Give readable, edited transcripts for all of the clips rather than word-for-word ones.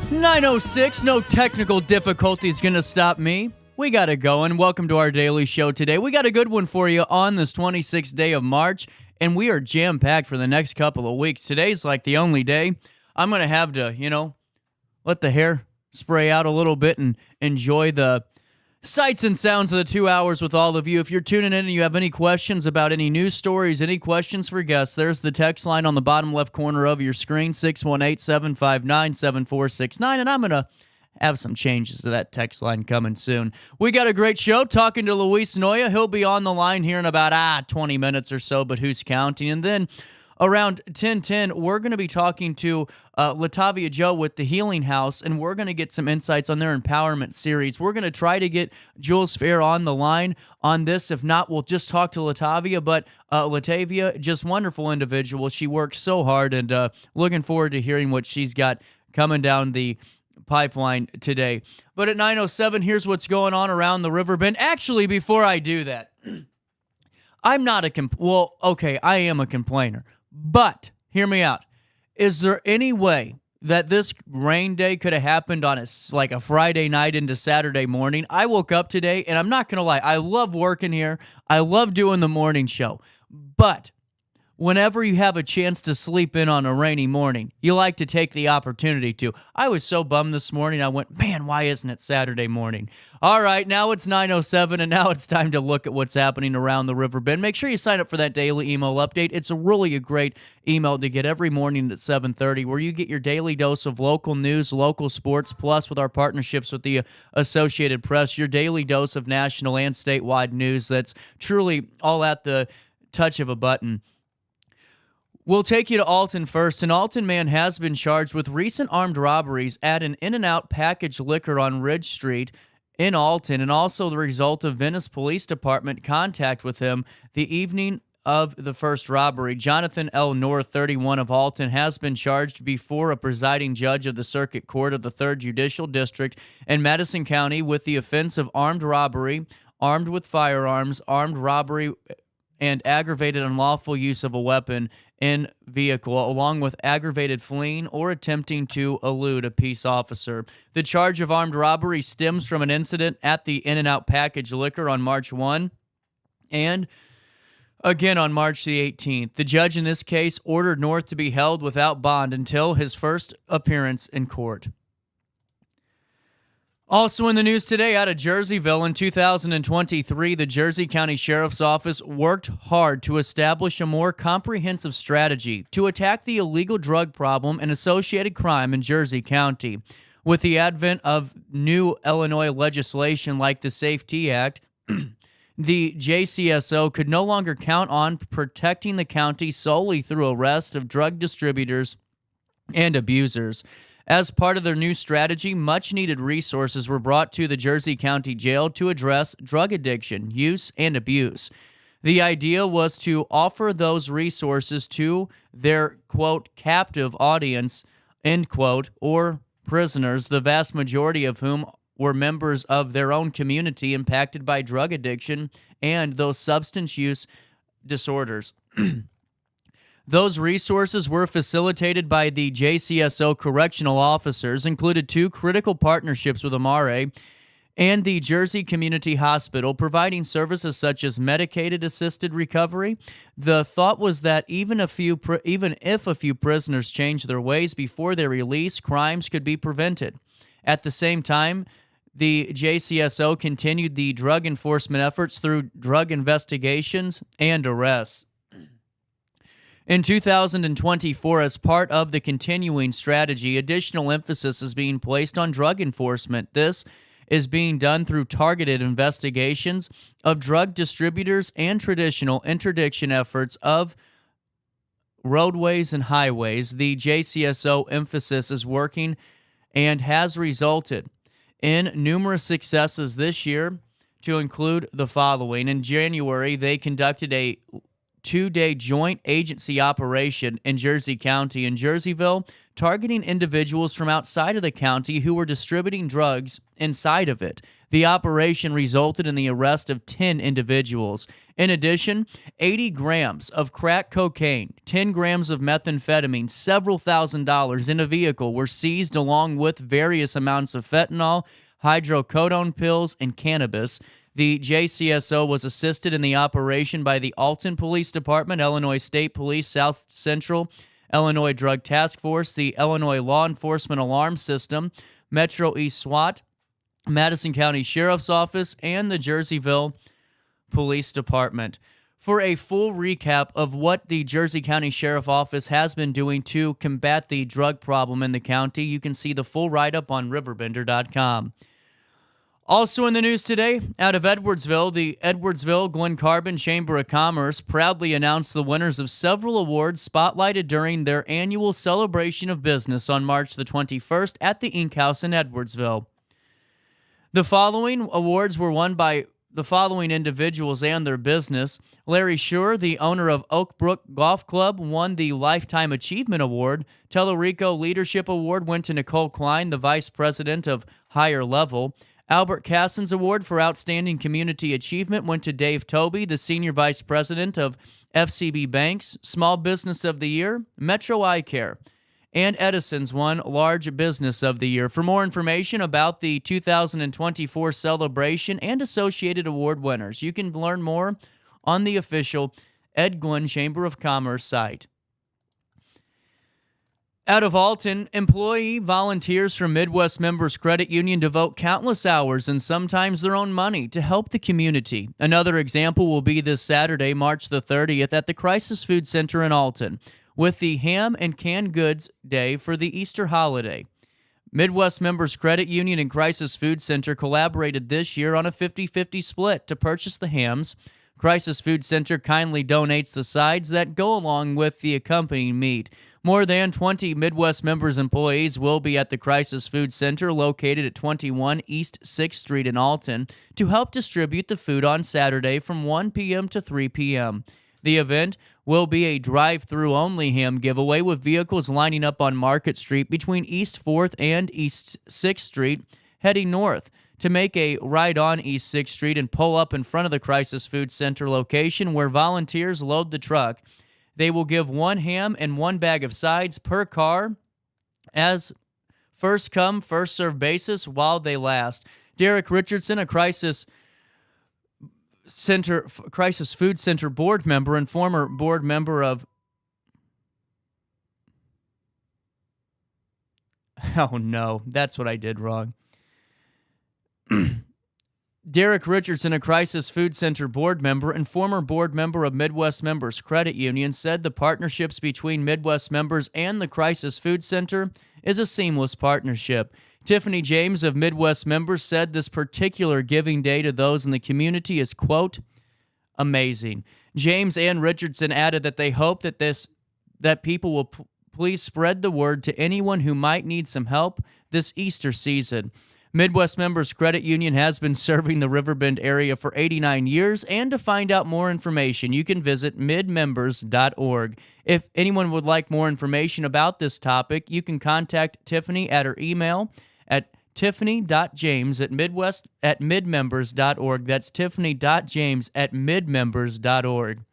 9:06, no technical difficulties going to stop me. We got it going. Welcome to our daily show today. We got a good one for you on this 26th day of March, and we are jam-packed for the next couple of weeks. Today's like the only day I'm going to have to, let the hair spray out a little bit and enjoy the sights and sounds of the 2 hours with all of you. If you're tuning in and you have any questions about any news stories, any questions for guests, there's the text line on the bottom left corner of your screen, 618-759-7469, and I'm going to have some changes to that text line coming soon. We got a great show talking to Luis Noya. He'll be on the line here in about 20 minutes or so, but who's counting? And then around 10:10, we're going to be talking to Latavia Jo with the Healing Haus, and we're going to get some insights on their empowerment series. We're going to try to get Jules Fair on the line on this. If not, we'll just talk to Latavia. But Latavia, just wonderful individual. She works so hard, and looking forward to hearing what she's got coming down the pipeline today. But at 9:07, here's what's going on around the Riverbend. Actually, before I do that, I'm not I am a complainer. But, hear me out, is there any way that this rain day could have happened on a Friday night into Saturday morning? I woke up today, and I'm not going to lie, I love working here. I love doing the morning show. But whenever you have a chance to sleep in on a rainy morning, you like to take the opportunity to. I was so bummed this morning, I went, man, why isn't it Saturday morning? All right, now it's 9:07, and now it's time to look at what's happening around the Riverbend. Make sure you sign up for that daily email update. It's a great email to get every morning at 7:30, where you get your daily dose of local news, local sports, plus with our partnerships with the Associated Press, your daily dose of national and statewide news that's truly all at the touch of a button. We'll take you to Alton first. An Alton man has been charged with recent armed robberies at an In-N-Out packaged liquor on Ridge Street in Alton, and also the result of Venice Police Department contact with him the evening of the first robbery. Jonathan L. North, 31 of Alton, has been charged before a presiding judge of the Circuit Court of the 3rd Judicial District in Madison County with the offense of armed robbery, armed with firearms, armed robbery, and aggravated unlawful use of a weapon in vehicle, along with aggravated fleeing or attempting to elude a peace officer. The charge of armed robbery stems from an incident at the In-N-Out packaged liquor on March 1 and again on March the 18th. The judge in this case ordered North to be held without bond until his first appearance in court. Also in the news today, out of Jerseyville in 2023, the Jersey County Sheriff's Office worked hard to establish a more comprehensive strategy to attack the illegal drug problem and associated crime in Jersey County. With the advent of new Illinois legislation like the SAFE-T Act, the JCSO could no longer count on protecting the county solely through arrest of drug distributors and abusers. As part of their new strategy, much-needed resources were brought to the Jersey County Jail to address drug addiction, use, and abuse. The idea was to offer those resources to their, quote, captive audience, end quote, or prisoners, the vast majority of whom were members of their own community impacted by drug addiction and those substance use disorders. Those resources were facilitated by the JCSO correctional officers, included 2 critical partnerships with Amare and the Jersey Community Hospital, providing services such as medicated-assisted recovery. The thought was that even if a few prisoners changed their ways before their release, crimes could be prevented. At the same time, the JCSO continued the drug enforcement efforts through drug investigations and arrests. In 2024, as part of the continuing strategy, additional emphasis is being placed on drug enforcement. This is being done through targeted investigations of drug distributors and traditional interdiction efforts of roadways and highways. The JCSO emphasis is working and has resulted in numerous successes this year, to include the following. In January, they conducted a 2-day joint agency operation in Jersey County and Jerseyville, targeting individuals from outside of the county who were distributing drugs inside of it. The operation resulted in the arrest of 10 individuals. In addition, 80 grams of crack cocaine, 10 grams of methamphetamine, several $1,000s in a vehicle were seized, along with various amounts of fentanyl, hydrocodone pills, and cannabis. The JCSO was assisted in the operation by the Alton Police Department, Illinois State Police, South Central Illinois Drug Task Force, the Illinois Law Enforcement Alarm System, Metro East SWAT, Madison County Sheriff's Office, and the Jerseyville Police Department. For a full recap of what the Jersey County Sheriff Office has been doing to combat the drug problem in the county, you can see the full write-up on RiverBender.com. Also in the news today, out of Edwardsville, the Edwardsville Glen Carbon Chamber of Commerce proudly announced the winners of several awards spotlighted during their annual celebration of business on March the 21st at the Ink House in Edwardsville. The following awards were won by the following individuals and their business. Larry Schur, the owner of Oak Brook Golf Club, won the Lifetime Achievement Award. Tellurico Leadership Award went to Nicole Klein, the vice president of Higher Level. Albert Cassin's Award for Outstanding Community Achievement went to Dave Toby, the senior vice president of FCB Banks. Small Business of the Year, Metro Eye Care. And Edison's won Large Business of the Year. For more information about the 2024 celebration and associated award winners, you can learn more on the official Ed Glen Chamber of Commerce site. Out of Alton, employee volunteers from Midwest Members Credit Union devote countless hours and sometimes their own money to help the community. Another example will be this Saturday, March the 30th, at the Crisis Food Center in Alton, with the Ham and Canned Goods Day for the Easter holiday. Midwest Members Credit Union and Crisis Food Center collaborated this year on a 50-50 split to purchase the hams. Crisis Food Center kindly donates the sides that go along with the accompanying meat. More than 20 Midwest Members employees will be at the Crisis Food Center located at 21 East 6th Street in Alton to help distribute the food on Saturday from 1 p.m. to 3 p.m. The event will be a drive-through only ham giveaway with vehicles lining up on Market Street between East 4th and East 6th Street heading north. To make a right on East 6th Street and pull up in front of the Crisis Food Center location where volunteers load the truck, they will give one ham and one bag of sides per car as first come, first served basis while they last. Derek Richardson, a Crisis Food Center board member and former board member of Oh no, that's what I did wrong. Derek Richardson, a Crisis Food Center board member and former board member of Midwest Members Credit Union, said the partnerships between Midwest Members and the Crisis Food Center is a seamless partnership. Tiffany James of Midwest Members said this particular giving day to those in the community is, quote, amazing. James and Richardson added that they hope that people will please spread the word to anyone who might need some help this Easter season. Midwest Members Credit Union has been serving the Riverbend area for 89 years, and to find out more information, you can visit midmembers.org. If anyone would like more information about this topic, you can contact Tiffany at her email at tiffany.james@midmembers.org. That's tiffany.james@midmembers.org.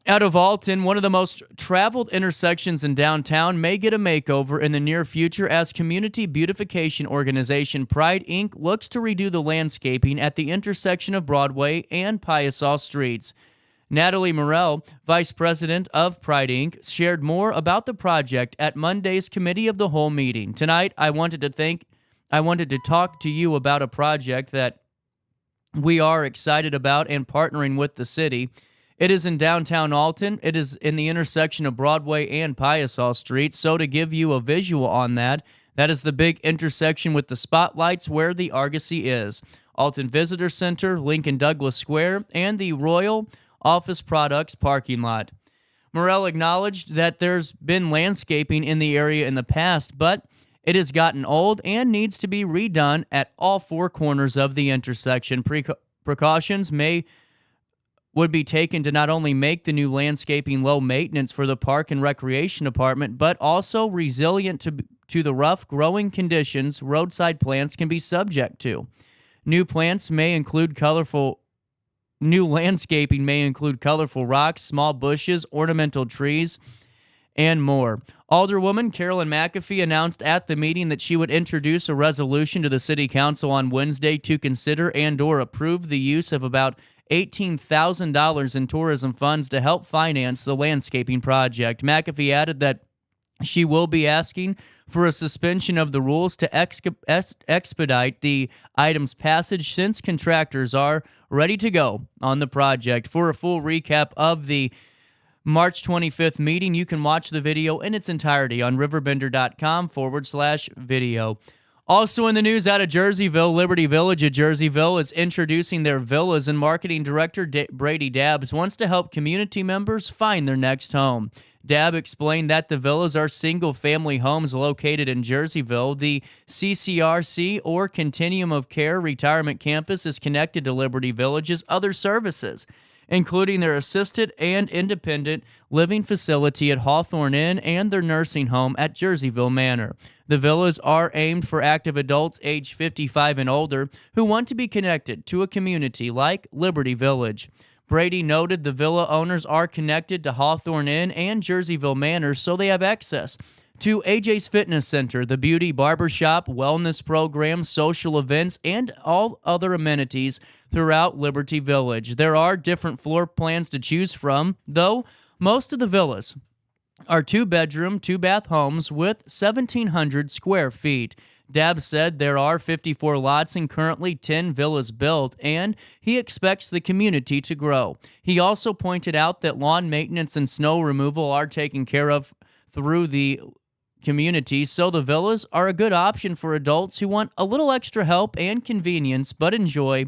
Out of Alton, one of the most traveled intersections in downtown may get a makeover in the near future as community beautification organization Pride Inc. looks to redo the landscaping at the intersection of Broadway and Piasaw Streets. Natalie Morell, vice president of Pride Inc., shared more about the project at Monday's Committee of the Whole meeting. Tonight, I wanted to talk to you about a project that we are excited about and partnering with the city. It is in downtown Alton. It is in the intersection of Broadway and Piasaw Street. So to give you a visual on that, that is the big intersection with the spotlights where the Argosy is. Alton Visitor Center, Lincoln Douglas Square, and the Royal Office Products parking lot. Morell acknowledged that there's been landscaping in the area in the past, but it has gotten old and needs to be redone at all four corners of the intersection. Precautions may would be taken to not only make the new landscaping low maintenance for the Park and Recreation Department, but also resilient to the rough growing conditions roadside plants can be subject to. New landscaping may include colorful rocks, small bushes, ornamental trees, and more. Alderwoman Carolyn McAfee announced at the meeting that she would introduce a resolution to the City Council on Wednesday to consider and/or approve the use of about $18,000 in tourism funds to help finance the landscaping project. McAfee added that she will be asking for a suspension of the rules to expedite the item's passage since contractors are ready to go on the project. For a full recap of the March 25th meeting, you can watch the video in its entirety on RiverBender.com/video. Also in the news out of Jerseyville, Liberty Village of Jerseyville is introducing their villas, and marketing director Brady Dabbs wants to help community members find their next home. Dabb explained that the villas are single-family homes located in Jerseyville. The CCRC, or Continuum of Care Retirement Campus, is connected to Liberty Village's other services, including their assisted and independent living facility at Hawthorne Inn and their nursing home at Jerseyville Manor. The villas are aimed for active adults age 55 and older who want to be connected to a community like Liberty Village. Brady noted the villa owners are connected to Hawthorne Inn and Jerseyville Manor, so they have access to AJ's Fitness Center, the beauty, barbershop, wellness program, social events, and all other amenities throughout Liberty Village. There are different floor plans to choose from, though most of the villas are 2-bedroom, 2-bath homes with 1,700 square feet. Dabb said there are 54 lots and currently 10 villas built, and he expects the community to grow. He also pointed out that lawn maintenance and snow removal are taken care of through the community, so the villas are a good option for adults who want a little extra help and convenience but enjoy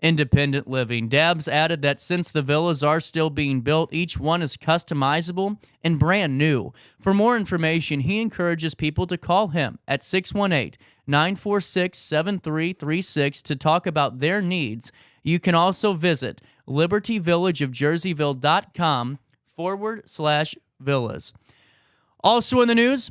independent living. Dabbs added that since the villas are still being built, each one is customizable and brand new. For more information, he encourages people to call him at 618-946-7336 to talk about their needs. You can also visit libertyvillageofjerseyville.com/villas. Also in the news,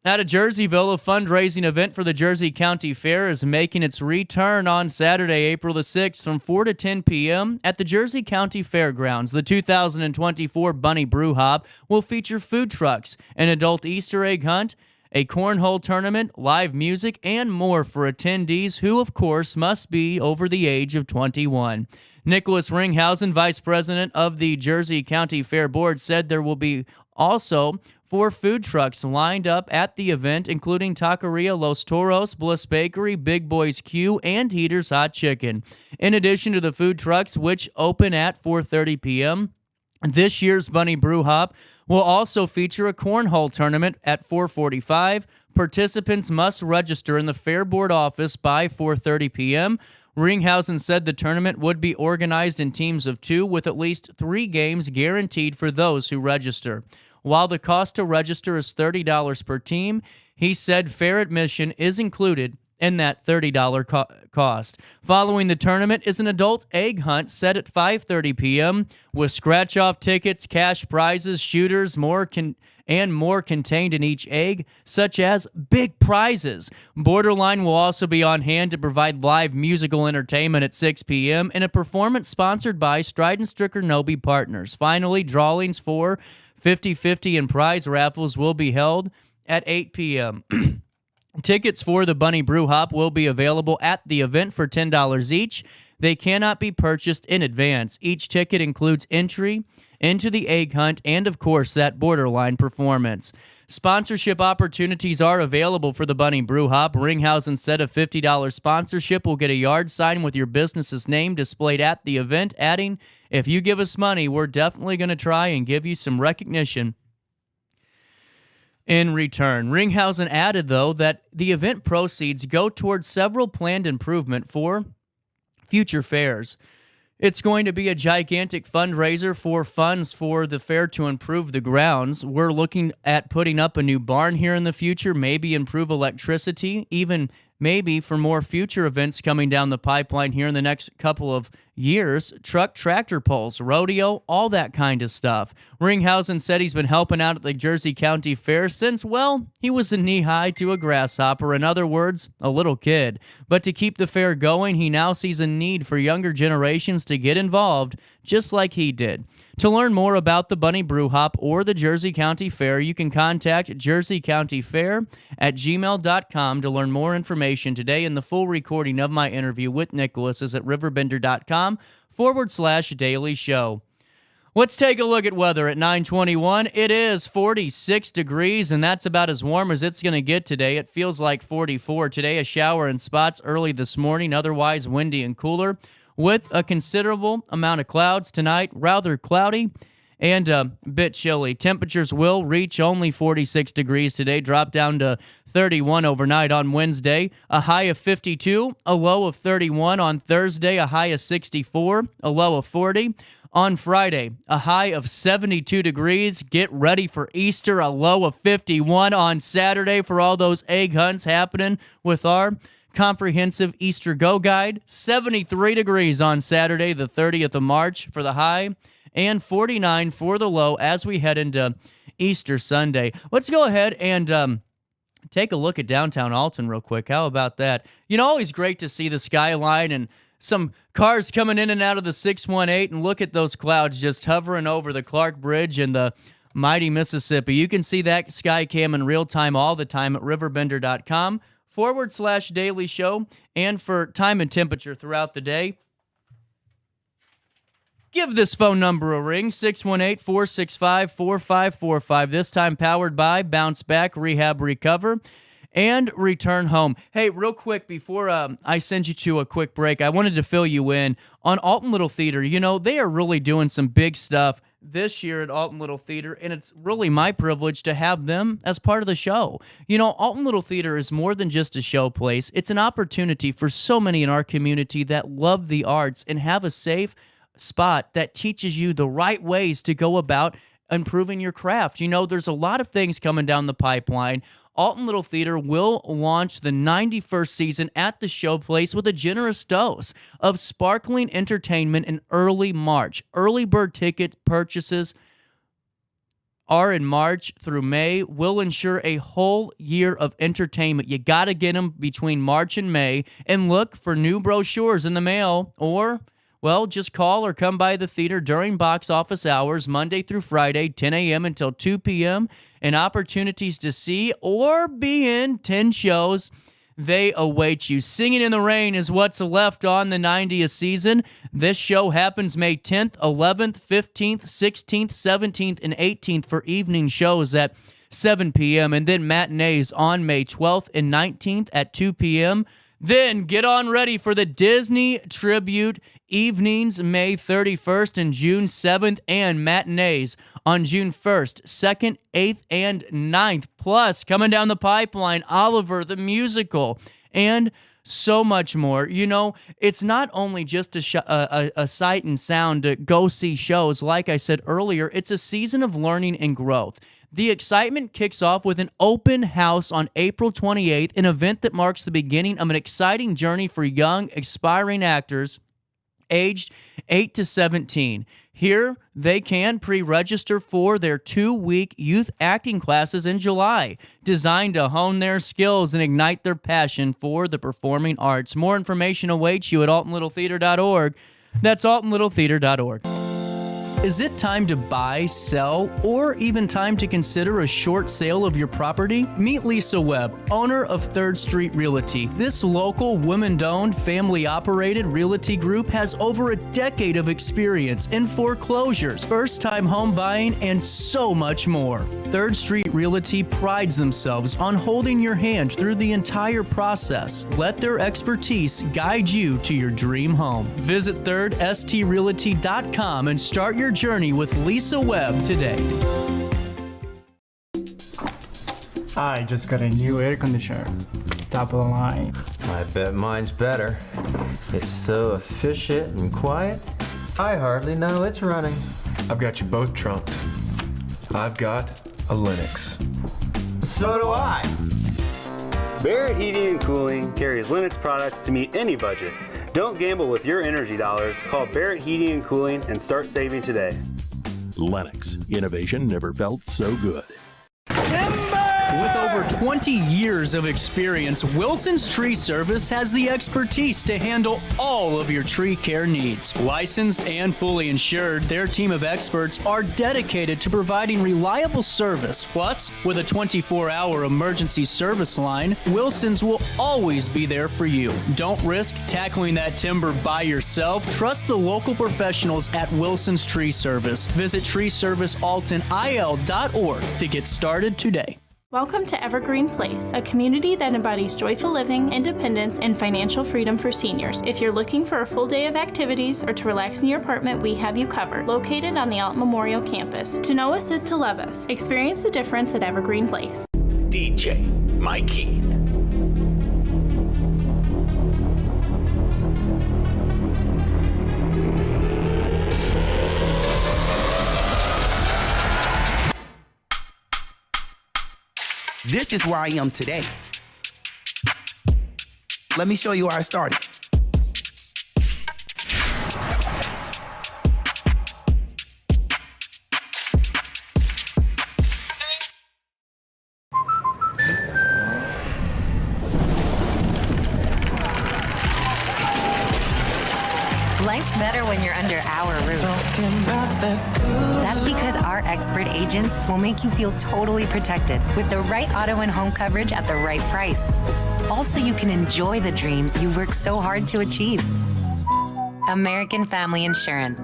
out of Jerseyville, a fundraising event for the Jersey County Fair is making its return on Saturday, April the 6th from 4 to 10 p.m. at the Jersey County Fairgrounds. The 2024 Bunny Brew Hop will feature food trucks, an adult Easter egg hunt, a cornhole tournament, live music, and more for attendees who, of course, must be over the age of 21. Nicholas Ringhausen, vice president of the Jersey County Fair Board, said there will be also 4 food trucks lined up at the event, including Taqueria Los Toros, Bliss Bakery, Big Boys Q, and Heater's Hot Chicken. In addition to the food trucks, which open at 4:30 p.m., this year's Bunny Brew Hop will also feature a cornhole tournament at 4:45. Participants must register in the Fair Board office by 4:30 p.m. Ringhausen said the tournament would be organized in teams of 2 with at least 3 games guaranteed for those who register. While the cost to register is $30 per team, he said fair admission is included in that $30 cost. Following the tournament is an adult egg hunt set at 5:30 p.m. with scratch-off tickets, cash prizes, shooters, and more contained in each egg, such as big prizes. Borderline will also be on hand to provide live musical entertainment at 6 p.m. in a performance sponsored by Stride and Stricker Nobe Partners. Finally, drawings for 50/50 and prize raffles will be held at 8 p.m. Tickets for the Bunny Brew Hop will be available at the event for $10 each. They cannot be purchased in advance. Each ticket includes entry into the egg hunt and, of course, that borderline performance. Sponsorship opportunities are available for the Bunny Brew Hop. Ringhausen said a $50 sponsorship will get a yard sign with your business's name displayed at the event, adding, "If you give us money, we're definitely going to try and give you some recognition in return." Ringhausen added, though, that the event proceeds go towards several planned improvement for future fairs. It's going to be a gigantic fundraiser for funds for the fair to improve the grounds. We're looking at putting up a new barn here in the future, maybe improve electricity, even maybe for more future events coming down the pipeline here in the next couple of years, truck tractor pulls, rodeo, all that kind of stuff. Ringhausen said he's been helping out at the Jersey County Fair since, well, he was a knee-high to a grasshopper. In other words, a little kid. But to keep the fair going, he now sees a need for younger generations to get involved, just like he did. To learn more about the Bunny Brew Hop or the Jersey County Fair, you can contact Jersey County Fair at gmail.com to learn more information today. And the full recording of my interview with Nicholas is at RiverBender.com/daily show. Let's take a look at weather at 9:21. It is 46 degrees, and that's about as warm as it's going to get today. It feels like 44 today. A shower in spots early this morning, otherwise windy and cooler, with a considerable amount of clouds tonight, rather cloudy and a bit chilly. Temperatures will reach only 46 degrees today, drop down to 31 overnight on Wednesday, a high of 52, a low of 31 on Thursday, a high of 64, a low of 40. On Friday, a high of 72 degrees. Get ready for Easter, a low of 51 on Saturday for all those egg hunts happening with our comprehensive Easter Go Guide. 73 degrees on Saturday, the 30th of March for the high, and 49 for the low as we head into Easter Sunday. Let's go ahead and take a look at downtown Alton real quick. How about that? You know, always great to see the skyline and some cars coming in and out of the 618, and look at those clouds just hovering over the Clark Bridge and the mighty Mississippi. You can see that sky cam in real time all the time at RiverBender.com/daily show. And for time and temperature throughout the day, give this phone number a ring, 618-465-4545. This time powered by Bounce Back, Rehab, Recover, and Return Home. Hey, real quick, before I send you to a quick break, I wanted to fill you in on Alton Little Theater. You know, they are really doing some big stuff this year at Alton Little Theater, and it's really my privilege to have them as part of the show. You know, Alton Little Theater is more than just a show place. It's an opportunity for so many in our community that love the arts and have a safe spot that teaches you the right ways to go about improving your craft. You know, there's a lot of things coming down the pipeline. Alton Little Theater will launch the 91st season at the Showplace with a generous dose of sparkling entertainment in early March. Early bird ticket purchases are in March through May. Will ensure a whole year of entertainment. You got to get them between March and May, and look for new brochures in the mail, or well, just call or come by the theater during box office hours, Monday through Friday, 10 a.m. until 2 p.m., and opportunities to see or be in 10 shows. They await you. Singing in the Rain is what's left on the 90th season. This show happens May 10th, 11th, 15th, 16th, 17th, and 18th for evening shows at 7 p.m., and then matinees on May 12th and 19th at 2 p.m., Then get on ready for the Disney Tribute evenings May 31st and June 7th, and matinees on June 1st, 2nd, 8th, and 9th. Plus, coming down the pipeline, Oliver the Musical, and so much more. You know, it's not only just a sight and sound to go see shows. Like I said earlier, it's a season of learning and growth. The excitement kicks off with an open house on April 28th, an event that marks the beginning of an exciting journey for young, aspiring actors aged 8 to 17. Here, they can pre-register for their 2-week youth acting classes in July, designed to hone their skills and ignite their passion for the performing arts. More information awaits you at altonlittletheater.org. That's altonlittletheater.org. Is it time to buy, sell, or even time to consider a short sale of your property? Meet Lisa Webb, owner of 3rd Street Realty. This local, women-owned, family-operated realty group has over a decade of experience in foreclosures, first-time home buying, and so much more. 3rd Street Realty prides themselves on holding your hand through the entire process. Let their expertise guide you to your dream home. Visit 3rdstrealty.com and start your journey with Lisa Webb today. I just got a new air conditioner. Top of the line. I bet mine's better. It's so efficient and quiet, I hardly know it's running. I've got you both trumped. I've got a Linux. So do I. Barrett Heating and Cooling carries Lennox products to meet any budget. Don't gamble with your energy dollars. Call Barrett Heating and Cooling and start saving today. Lennox. Innovation never felt so good. With over 20 years of experience, Wilson's Tree Service has the expertise to handle all of your tree care needs. Licensed and fully insured, their team of experts are dedicated to providing reliable service. Plus, with a 24-hour emergency service line, Wilson's will always be there for you. Don't risk tackling that timber by yourself. Trust the local professionals at Wilson's Tree Service. Visit treeservicealtonil.org to get started today. Welcome to Evergreen Place, a community that embodies joyful living, independence, and financial freedom for seniors. If you're looking for a full day of activities or to relax in your apartment, we have you covered. Located on the Alton Memorial Campus. To know us is to love us. Experience the difference at Evergreen Place. DJ Mike Keith. This is where I am today. Let me show you where I started. Life's better when you're under our roof. That's because our expert agents will make you feel totally protected with the right auto and home coverage at the right price. Also, you can enjoy the dreams you've worked so hard to achieve. American Family Insurance.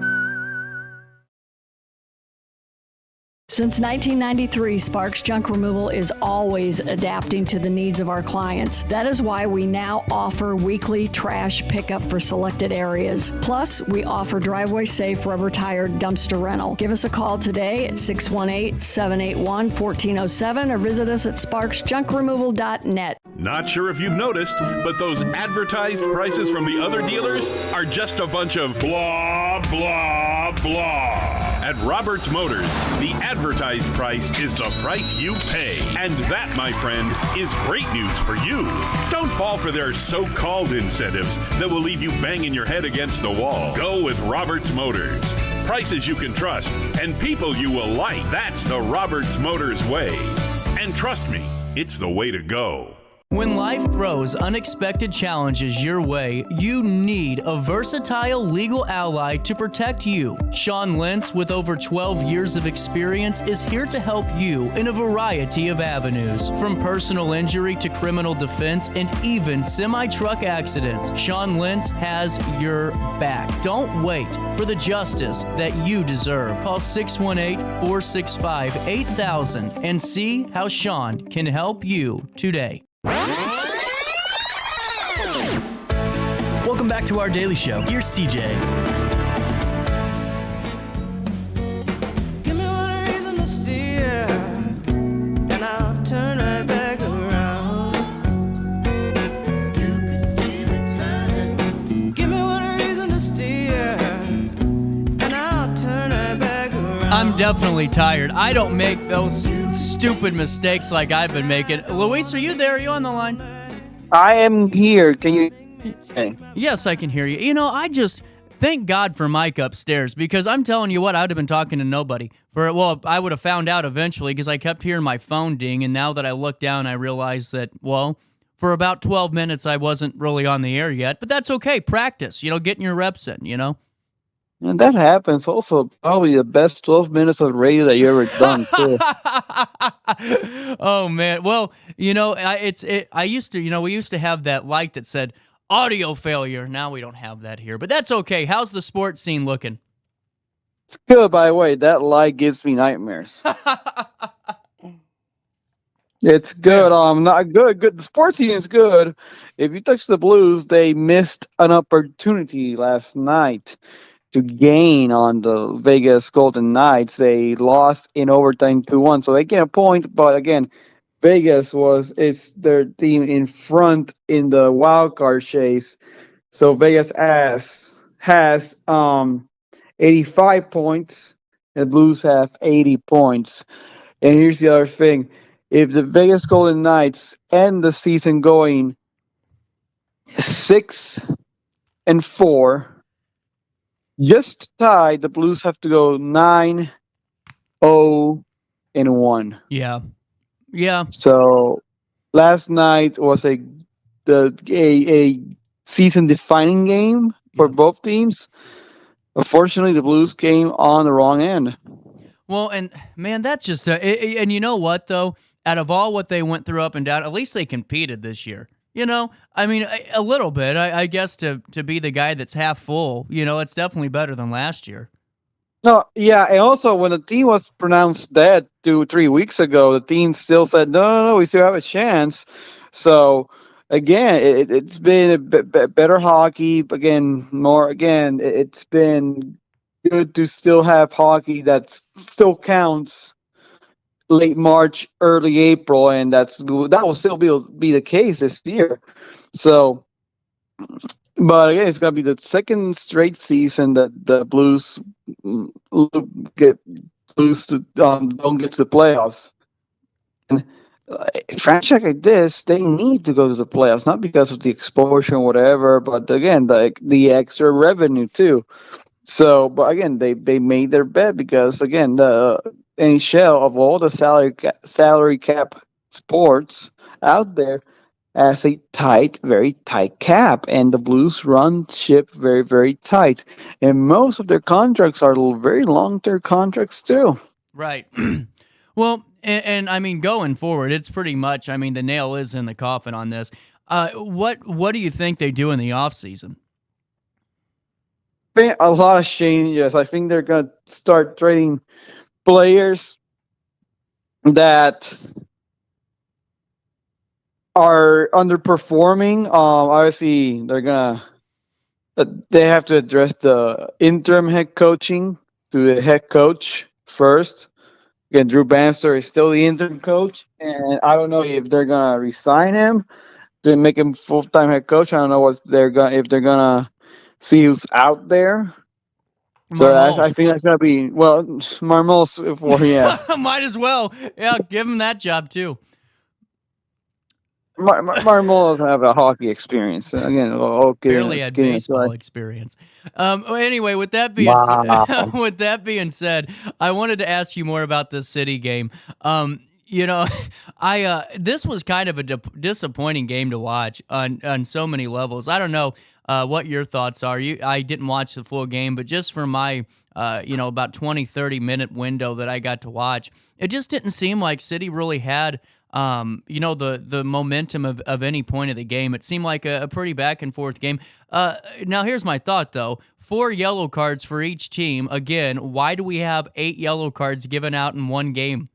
Since 1993, Sparks Junk Removal is always adapting to the needs of our clients. That is why we now offer weekly trash pickup for selected areas. Plus, we offer driveway-safe rubber-tired dumpster rental. Give us a call today at 618-781-1407 or visit us at sparksjunkremoval.net. Not sure if you've noticed, but those advertised prices from the other dealers are just a bunch of blah, blah, blah. At Roberts Motors, the advertised price is the price you pay. And that, my friend, is great news for you. Don't fall for their so-called incentives that will leave you banging your head against the wall. Go with Roberts Motors. Prices you can trust and people you will like. That's the Roberts Motors way. And trust me, it's the way to go. When life throws unexpected challenges your way, you need a versatile legal ally to protect you. Sean Lentz, with over 12 years of experience, is here to help you in a variety of avenues. From personal injury to criminal defense and even semi-truck accidents, Sean Lentz has your back. Don't wait for the justice that you deserve. Call 618-465-8000 and see how Sean can help you today. Welcome back to our daily show. Here's CJ. Give me one reason to steer, and I'll turn right back around. You can see me turning. Give me one reason to steer, and I'll turn right back around. I'm definitely tired. I don't make those stupid mistakes like I've been making. Luis, are you there? Are you on the line? I am here. Can you? Okay. Yes, I can hear you. You know, I just thank God for Mike upstairs, because I'm telling you what, I would have been talking to nobody. Well, I would have found out eventually, because I kept hearing my phone ding, and now that I look down, I realize that, well, for about 12 minutes, I wasn't really on the air yet. But that's okay. Practice, getting your reps in, And that happens. Also, probably the best 12 minutes of radio that you ever done, too. Oh, man. Well, I used to, we used to have that light that said audio failure. Now we don't have that here, but that's okay. How's the sports scene looking? It's good, by the way. That light gives me nightmares. It's good. Not good. Good. The sports scene is good. If you touch the Blues, they missed an opportunity last night to gain on the Vegas Golden Knights. They lost in overtime 2-1, so they get a point. But again, Vegas it's their team in front in the wild card chase. So Vegas has 85 points, and the Blues have 80 points. And here's the other thing. if the Vegas Golden Knights end the season going 6-4, just to tie, the Blues have to go 9-0-1. Yeah. So last night was a season-defining game for both teams. Unfortunately, the Blues came on the wrong end. Well, and man, that's just and you know what though? Out of all what they went through up and down, at least they competed this year. I mean, a little bit. I guess to be the guy that's half full, it's definitely better than last year. No, yeah, and also when the team was pronounced dead 2-3 weeks ago, the team still said, no, we still have a chance. So again, it's been a bit better hockey. It's been good to still have hockey that still counts late March, early April, and that will still be the case this year. So, but again, it's gonna be the second straight season that the Blues don't get to the playoffs. And franchise like this, they need to go to the playoffs, not because of the exposure or whatever, but again, the extra revenue too. So, but again, they made their bet because again, the NHL of all the salary cap sports out there has a very tight cap, and the Blues run ship very, very tight, and most of their contracts are very long-term contracts too. Right. Well, and I mean, going forward, it's pretty much. I mean, the nail is in the coffin on this. What do you think they do in the offseason? A lot of changes. I think they're going to start trading players that are underperforming. Obviously, they have to address the interim head coaching to the head coach first. Again, Drew Bannister is still the interim coach, and I don't know if they're going to resign him to make him full-time head coach. I don't know if they're going to see who's out there. So I think that's gonna be Marmol's Might as well, give him that job too. Marmol doesn't have a hockey experience again. Barely had baseball experience. Anyway, with that being said, I wanted to ask you more about this City game. This was kind of a disappointing game to watch on so many levels. I don't know what your thoughts are. I didn't watch the full game, but just for my about 20-30 minute window that I got to watch, it just didn't seem like City really had the momentum of any point of the game. It seemed like a pretty back and forth game. Now here's my thought though. 4 yellow cards for each team. Again, why do we have 8 yellow cards given out in one game?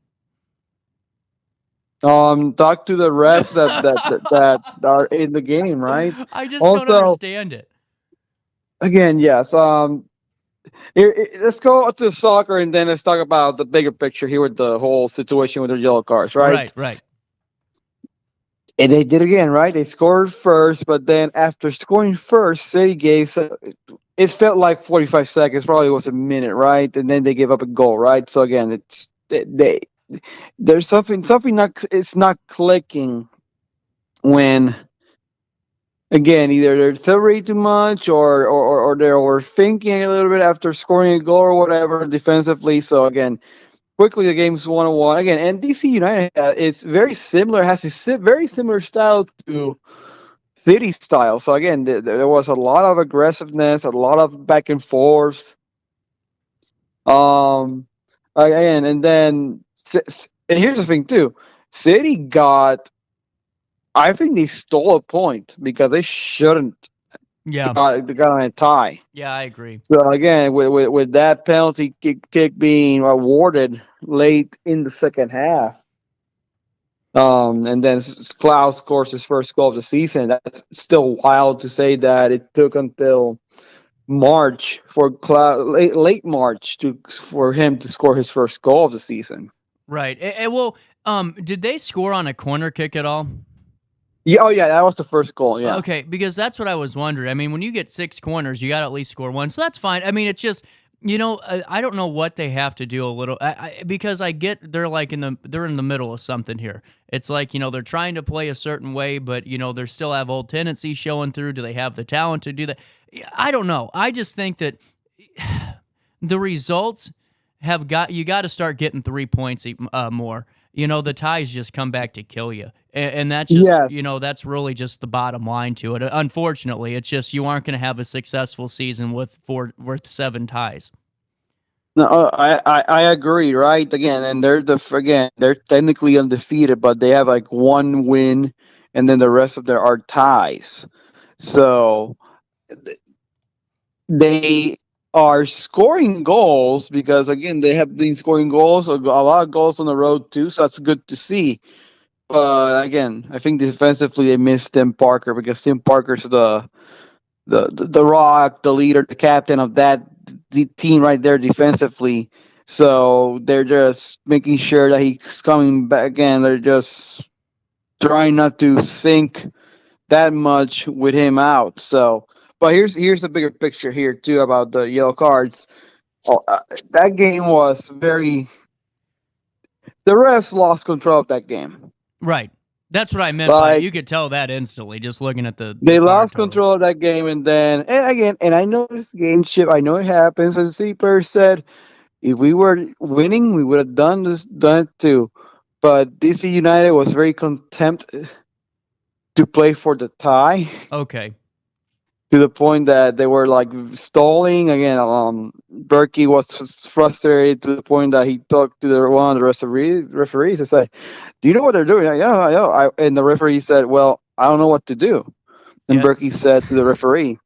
Talk to the refs that are in the game, right? I just don't understand it. Again, yes. Let's go to soccer and then let's talk about the bigger picture here with the whole situation with the yellow cards, right? Right. And they did again, right? They scored first, but then after scoring first, City gave it felt like 45 seconds, probably was a minute, right? And then they gave up a goal, right? So again, there's something it's not clicking when again either they're celebrating too much or they're overthinking a little bit after scoring a goal or whatever defensively. So again, quickly the game's 1-1 again, and DC United has a very similar style to City style. So again, there was a lot of aggressiveness, a lot of back and forths. Again, and here's the thing too, City I think they stole a point because they shouldn't. Yeah, they got on a tie. Yeah, I agree. So again, with that penalty kick being awarded late in the second half, and then Klaus scores his first goal of the season. That's still wild to say that it took until March for late March for him to score his first goal of the season. Right. Did they score on a corner kick at all? Yeah. Oh, yeah. That was the first goal. Yeah. Okay, because that's what I was wondering. I mean, when you get 6 corners, you got to at least score one, so that's fine. I mean, it's just I don't know what they have to do a little because I get they're in the middle of something here. It's like they're trying to play a certain way, but they still have old tendencies showing through. Do they have the talent to do that? I don't know. I just think that the results you got to start getting 3 points more. The ties just come back to kill you, and that's just that's really just the bottom line to it. Unfortunately, it's just you aren't going to have a successful season with 7 ties. No, I agree, right? Again, and they're technically undefeated, but they have like 1 win, and then the rest of them are ties. So they are scoring goals because again they have been scoring goals, a lot of goals on the road too. So that's good to see. But again, I think defensively they missed Tim Parker because Tim Parker's the rock, the leader, the captain of that team right there defensively. So they're just making sure that he's coming back again. They're just trying not to sink that much with him out. So, but here's the bigger picture here too about the yellow cards. That game was the refs lost control of that game. Right. That's what I meant by it. You could tell that instantly just looking at They lost control of that game, and then and I know this game ship. I know it happens. As the player said, if we were winning, we would have done it too. But DC United was very content to play for the tie. Okay. To the point that they were like stalling again. Berkey was frustrated to the point that he talked to one of the referees and said, "Do you know what they're doing?" Yeah, I know. And the referee said, "Well, I don't know what to do." And Berkey said to the referee,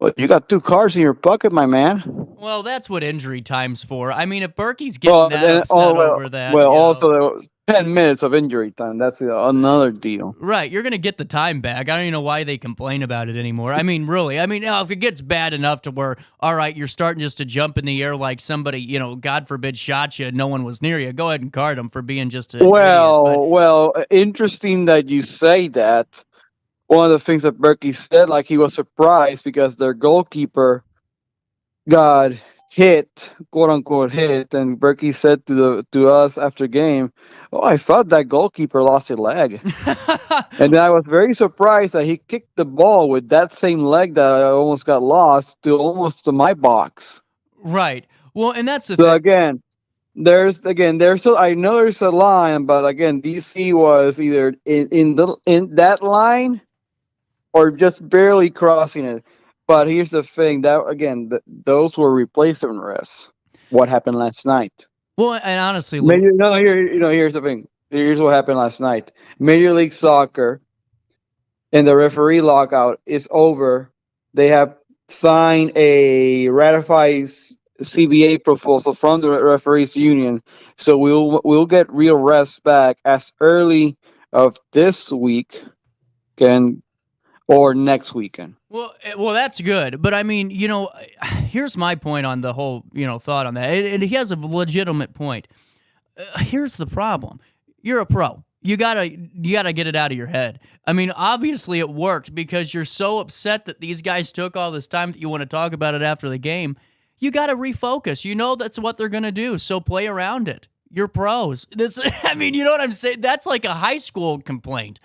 "Well, you got 2 cards in your pocket, my man." Well, that's what injury time's for. I mean, if Berkey's getting upset over that, also there was 10 minutes of injury time. That's another deal. Right, you're going to get the time back. I don't even know why they complain about it anymore. I mean, really. I mean, if it gets bad enough to where, all right, you're starting just to jump in the air like somebody, God forbid, shot you and no one was near you, go ahead and card them for being just an idiot. Well, interesting that you say that. One of the things that Berkey said, like he was surprised because their goalkeeper got hit, quote unquote hit, and Berkey said to us after game, "Oh, I thought that goalkeeper lost a leg." And then I was very surprised that he kicked the ball with that same leg that I almost got lost almost to my box. Right. Well, and that's the thing. So again, there's still, I know there's a line, but again, DC was either in that line or just barely crossing it. But here's the thing, that again, those were replacement refs. What happened last night? Well, and honestly, here's the thing. Here's what happened last night. Major League Soccer and the referee lockout is over. They have signed a ratified CBA proposal from the referees union, so we'll get real refs back as early of this week or next weekend. Well, that's good. But I mean, here's my point on the whole, thought on that. And he has a legitimate point. Here's the problem. You're a pro. You gotta get it out of your head. I mean, obviously it worked because you're so upset that these guys took all this time that you want to talk about it after the game. You got to refocus. That's what they're going to do. So play around it. You're pros. I mean, you know what I'm saying? That's like a high school complaint.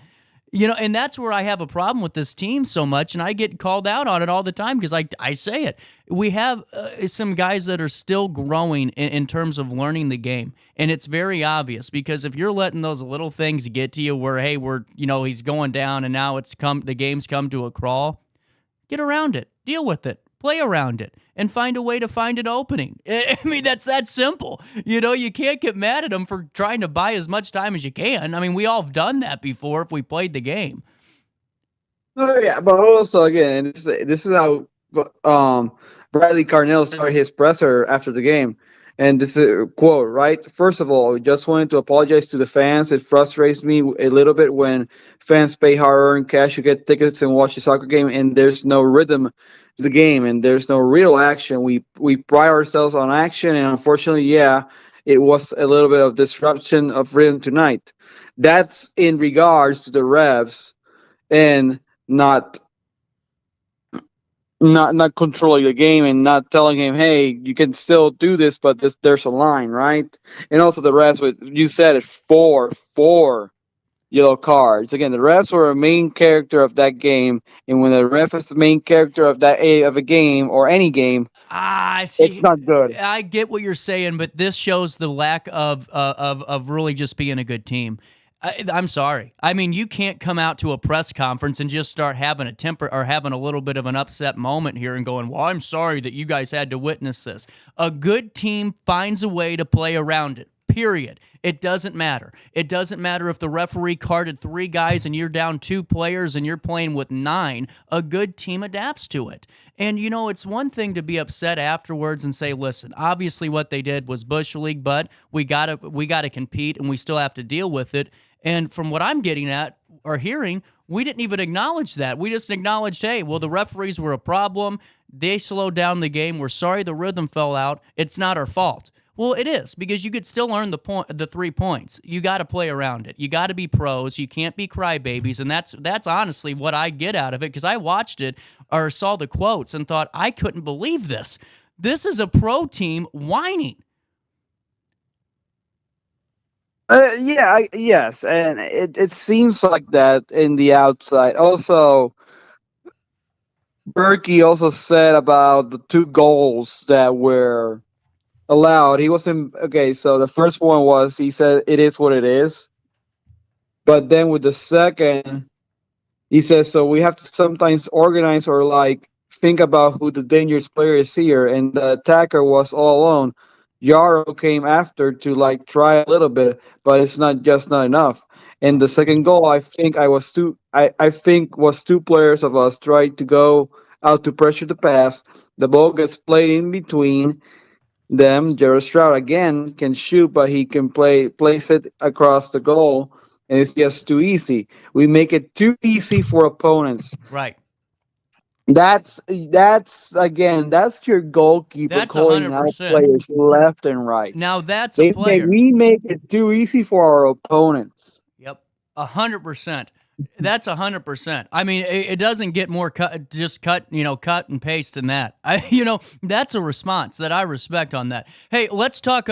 And that's where I have a problem with this team so much, and I get called out on it all the time because I say it. We have some guys that are still growing in terms of learning the game, and it's very obvious because if you're letting those little things get to you where, hey, he's going down and now the game's come to a crawl, get around it, deal with it, play around it, and find a way to find an opening. I mean, that's that simple. You can't get mad at them for trying to buy as much time as you can. I mean, we all have done that before if we played the game. Oh, yeah, but also, again, this is how Bradley Carnell started his presser after the game. And this is a quote, right? "First of all, we just wanted to apologize to the fans. It frustrates me a little bit when fans pay hard-earned cash to get tickets and watch the soccer game, and there's no rhythm to the game, and there's no real action. We pride ourselves on action, and unfortunately, it was a little bit of disruption of rhythm tonight." That's in regards to the refs and not not controlling the game and not telling him, hey, you can still do this, but there's a line, right? And also the refs, with you said it, four yellow cards. Again, the refs were a main character of that game, and when the ref is the main character of of a game or any game, See, it's not good. I get what you're saying, but this shows the lack of really just being a good team. I'm sorry. I mean, you can't come out to a press conference and just start having a temper or having a little bit of an upset moment here and going, well, I'm sorry that you guys had to witness this. A good team finds a way to play around it, period. It doesn't matter. It doesn't matter if the referee carded 3 guys and you're down 2 players and you're playing with 9. A good team adapts to it. And, you know, it's one thing to be upset afterwards and say, listen, obviously what they did was Bush League, but we gotta compete and we still have to deal with it. And from what I'm getting at or hearing, we didn't even acknowledge that. We just acknowledged, hey, well, the referees were a problem. They slowed down the game. We're sorry the rhythm fell out. It's not our fault. Well, it is, because you could still earn the 3 points. You got to play around it. You got to be pros. You can't be crybabies, and that's honestly what I get out of it, because I watched it or saw the quotes and thought, I couldn't believe this. This is a pro team whining. Yes, and it seems like that in the outside. Also, Berkey also said about the 2 goals that were allowed. He wasn't okay. So the first one was, he said it is what it is, but then with the second, he says, so we have to sometimes organize or like think about who the dangerous player is here, and the attacker was all alone. Yarrow came after to like try a little bit, but it's not enough. And the second goal, I think was 2 players of us tried to go out to pressure the pass. The ball gets played in between them. Jared Stroud again can shoot, but he can place it across the goal, and it's just too easy. We make it too easy for opponents. Right. That's your goalkeeper That's calling 100%. out players left and right. Now that's a player. We make it too easy for our opponents. Yep, 100%. That's 100%. I mean, it doesn't get more cut and paste than that. That's a response that I respect on that. Hey, let's talk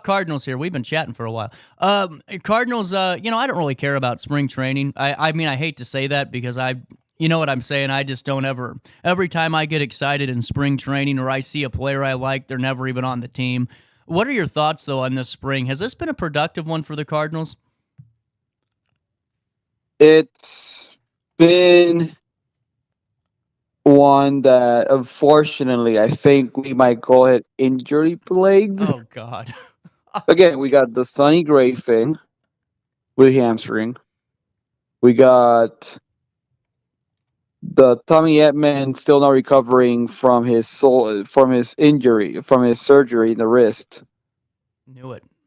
Cardinals here. We've been chatting for a while. Cardinals, I don't really care about spring training. I mean, I hate to say that because you know what I'm saying? I just don't every time I get excited in spring training or I see a player I like, they're never even on the team. What are your thoughts, though, on this spring? Has this been a productive one for the Cardinals? It's been one that, unfortunately, I think we might call it injury plagued. Oh, God. Again, we got the Sonny Gray thing with hamstring. We got the Tommy Edman still not recovering from his injury, from his surgery in the wrist.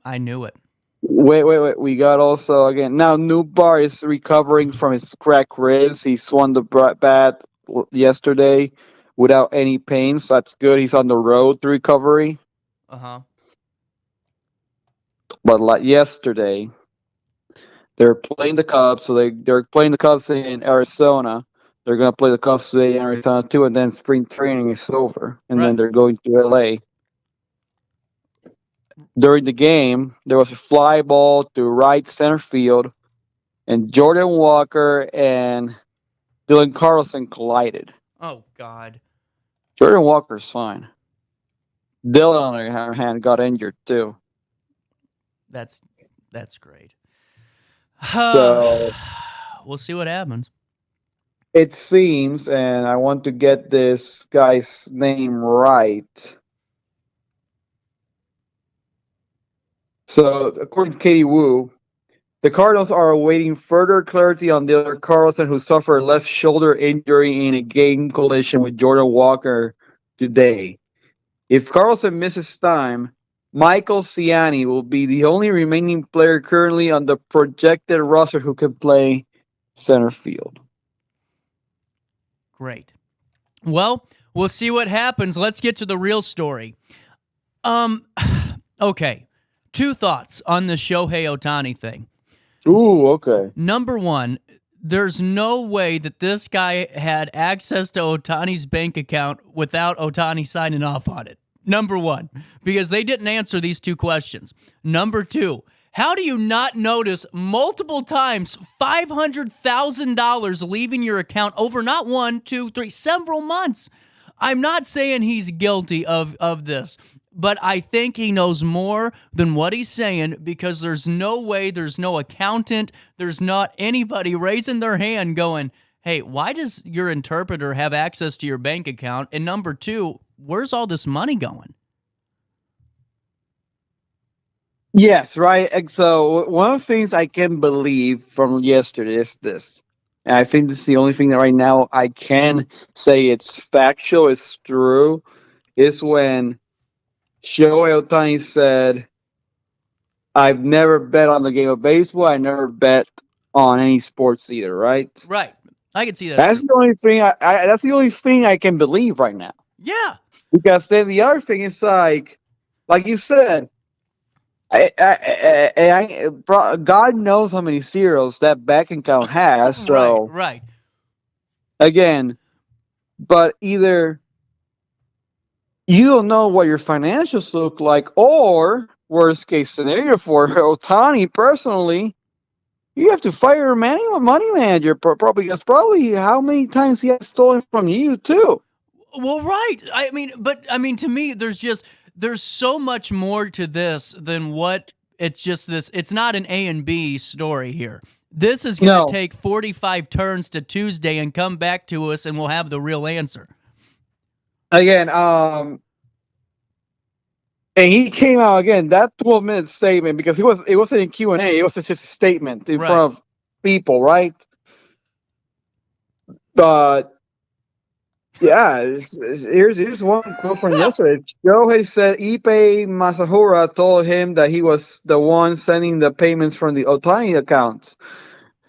I knew it. Wait. We got also, again, now Newbar is recovering from his cracked ribs. He swung the bat yesterday without any pain, so that's good. He's on the road to recovery. Uh-huh. But like yesterday, they're playing the Cubs, so they're playing the Cubs in Arizona. They're going to play the Cubs today in Arizona too, and then spring training is over, and then they're going to LA. During the game, there was a fly ball to right center field, and Jordan Walker and Dylan Carlson collided. Oh, God. Jordan Walker's fine. Dylan, on the other hand, got injured too. That's great. So we'll see what happens. It seems, and I want to get this guy's name right. So, according to Katie Wu, the Cardinals are awaiting further clarity on Dylan Carlson, who suffered a left shoulder injury in a game collision with Jordan Walker today. If Carlson misses time, Michael Ciani will be the only remaining player currently on the projected roster who can play center field. Great. Well, we'll see what happens. Let's get to the real story. Okay. 2 thoughts on the Shohei Ohtani thing. Ooh, okay. Number one, there's no way that this guy had access to Ohtani's bank account without Ohtani signing off on it. Number one, because they didn't answer these two questions. Number two, how do you not notice multiple times $500,000 leaving your account over not 1, 2, 3, several months? I'm not saying he's guilty of this, but I think he knows more than what he's saying, because there's no way, there's no accountant, there's not anybody raising their hand going, hey, why does your interpreter have access to your bank account? And number two, where's all this money going? Yes, right. And so one of the things I can believe from yesterday is this. And I think this is the only thing that right now I can say it's factual, it's true, is when Shohei Ohtani said, I've never bet on the game of baseball. I never bet on any sports either, right? Right. I can see that. That's the only thing that's the only thing I can believe right now. Yeah. Because then the other thing is like you said, God knows how many zeros that bank account has. So right. Again, but either you don't know what your financials look like, or worst case scenario for Ohtani personally, you have to fire a money manager probably, because probably how many times he has stolen from you too. Well, right. I mean, to me, there's so much more to this than what it's just this. It's not an A and B story here. This is going to take 45 turns to Tuesday and come back to us, and we'll have the real answer. Again, and he came out again, that 12-minute statement, because it wasn't in Q&A, it was just a statement in front of people, right? But yeah, here's one quote from yesterday. Shohei said Ippei Masahura told him that he was the one sending the payments from the Ohtani accounts.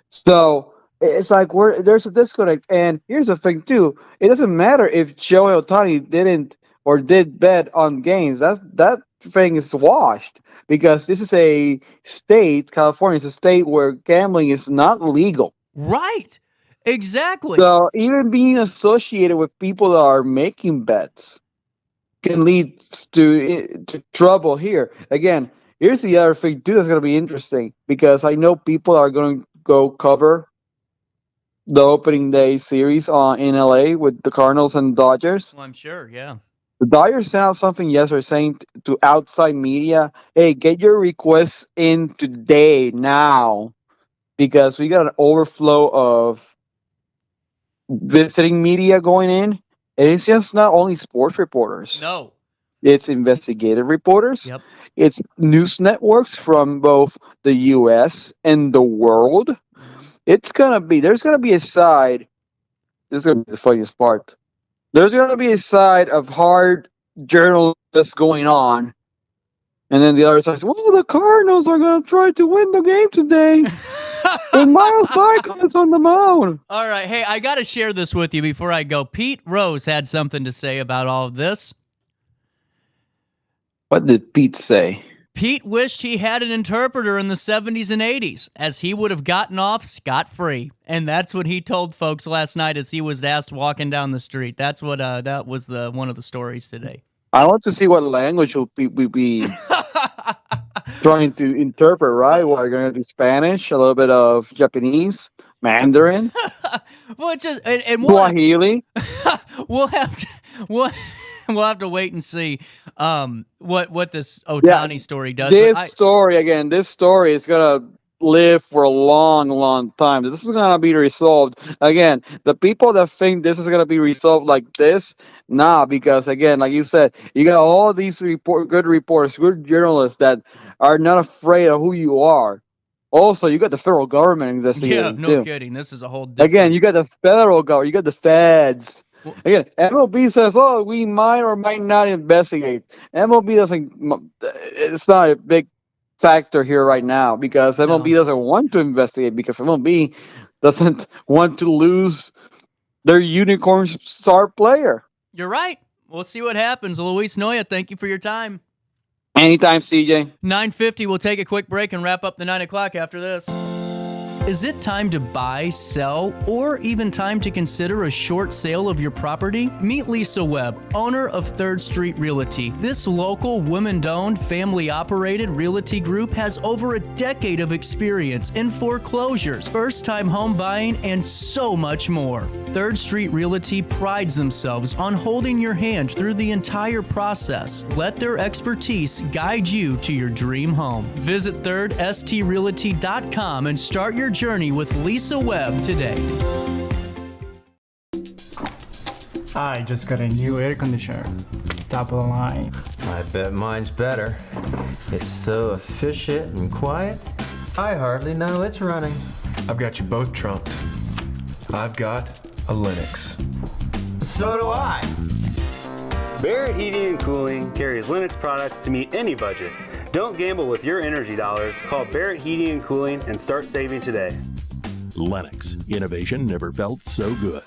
So it's like there's a disconnect. And here's the thing too: it doesn't matter if Shohei Ohtani didn't or did bet on games. That thing is washed, because this is a state, California is a state where gambling is not legal. Right. Exactly. So even being associated with people that are making bets can lead to trouble here. Again, here's the other thing too that's going to be interesting, because I know people are going to go cover the opening day series in LA with the Cardinals and Dodgers. Well, I'm sure, yeah. The Dodgers sent out something yesterday saying to outside media, hey, get your requests in today, now, because we got an overflow of visiting media going in, and it's just not only sports reporters. No, it's investigative reporters. Yep. It's news networks from both the U.S. and the world. There's gonna be a side. This is gonna be the funniest part. There's gonna be a side of hard journalists going on, and then the other side says, well, the Cardinals are gonna try to win the game today. And Miles Michael is on the mound. All right. Hey, I got to share this with you before I go. Pete Rose had something to say about all of this. What did Pete say? Pete wished he had an interpreter in the 70s and 80s, as he would have gotten off scot-free. And that's what he told folks last night as he was asked walking down the street. That's what that was one of the stories today. I want to see what language we be trying to interpret, right? We're going to do Spanish, a little bit of Japanese, Mandarin. Well, it's just and Swahili. We'll have to wait and see what this Ohtani story does. This story is gonna live for a long, long time. This is gonna be resolved. Again, the people that think this is gonna be resolved like this, because again, like you said, you got all these good reporters, good journalists that are not afraid of who you are. Also, you got the federal government investigating. Yeah, no kidding. This is a whole different... Again, you got the federal government, you got the feds. Again, MLB says, oh, we might or might not investigate. MLB doesn't, it's not a big factor here right now, because MLB doesn't want to investigate, because MLB doesn't want to lose their unicorn star player. You're right. We'll see what happens. Luis Noya, thank you for your time. Anytime, CJ. 9:50, we'll take a quick break and wrap up the 9 o'clock after this. Is it time to buy, sell, or even time to consider a short sale of your property? Meet Lisa Webb, owner of 3rd Street Realty. This local, women-owned, family-operated realty group has over a decade of experience in foreclosures, first-time home buying, and so much more. 3rd Street Realty prides themselves on holding your hand through the entire process. Let their expertise guide you to your dream home. Visit 3rdstrealty.com and start your journey with Lisa Webb today. I just got a new air conditioner. Top of the line. I bet mine's better. It's so efficient and quiet, I hardly know it's running. I've got you both trunked. I've got a Linux. So do I. Barrett Heating and Cooling carries Linux products to meet any budget. Don't gamble with your energy dollars. Call Barrett Heating and Cooling and start saving today. Lennox. Innovation never felt so good.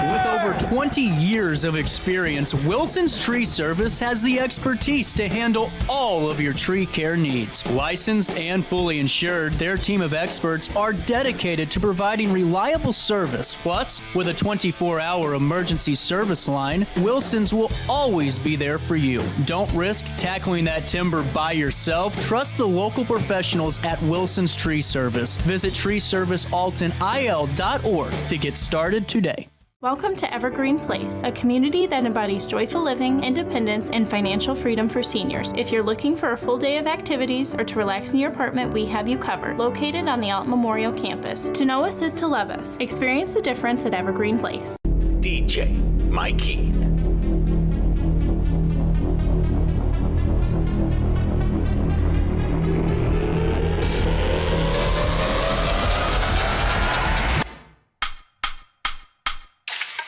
With over 20 years of experience, Wilson's Tree Service has the expertise to handle all of your tree care needs. Licensed and fully insured, their team of experts are dedicated to providing reliable service. Plus, with a 24-hour emergency service line, Wilson's will always be there for you. Don't risk tackling that timber by yourself. Trust the local professionals at Wilson's Tree Service. Visit treeservicealtonil.org to get started today. Welcome to Evergreen Place, a community that embodies joyful living, independence, and financial freedom for seniors. If you're looking for a full day of activities or to relax in your apartment, we have you covered. Located on the Alton Memorial Campus. To know us is to love us. Experience the difference at Evergreen Place. DJ Mikey.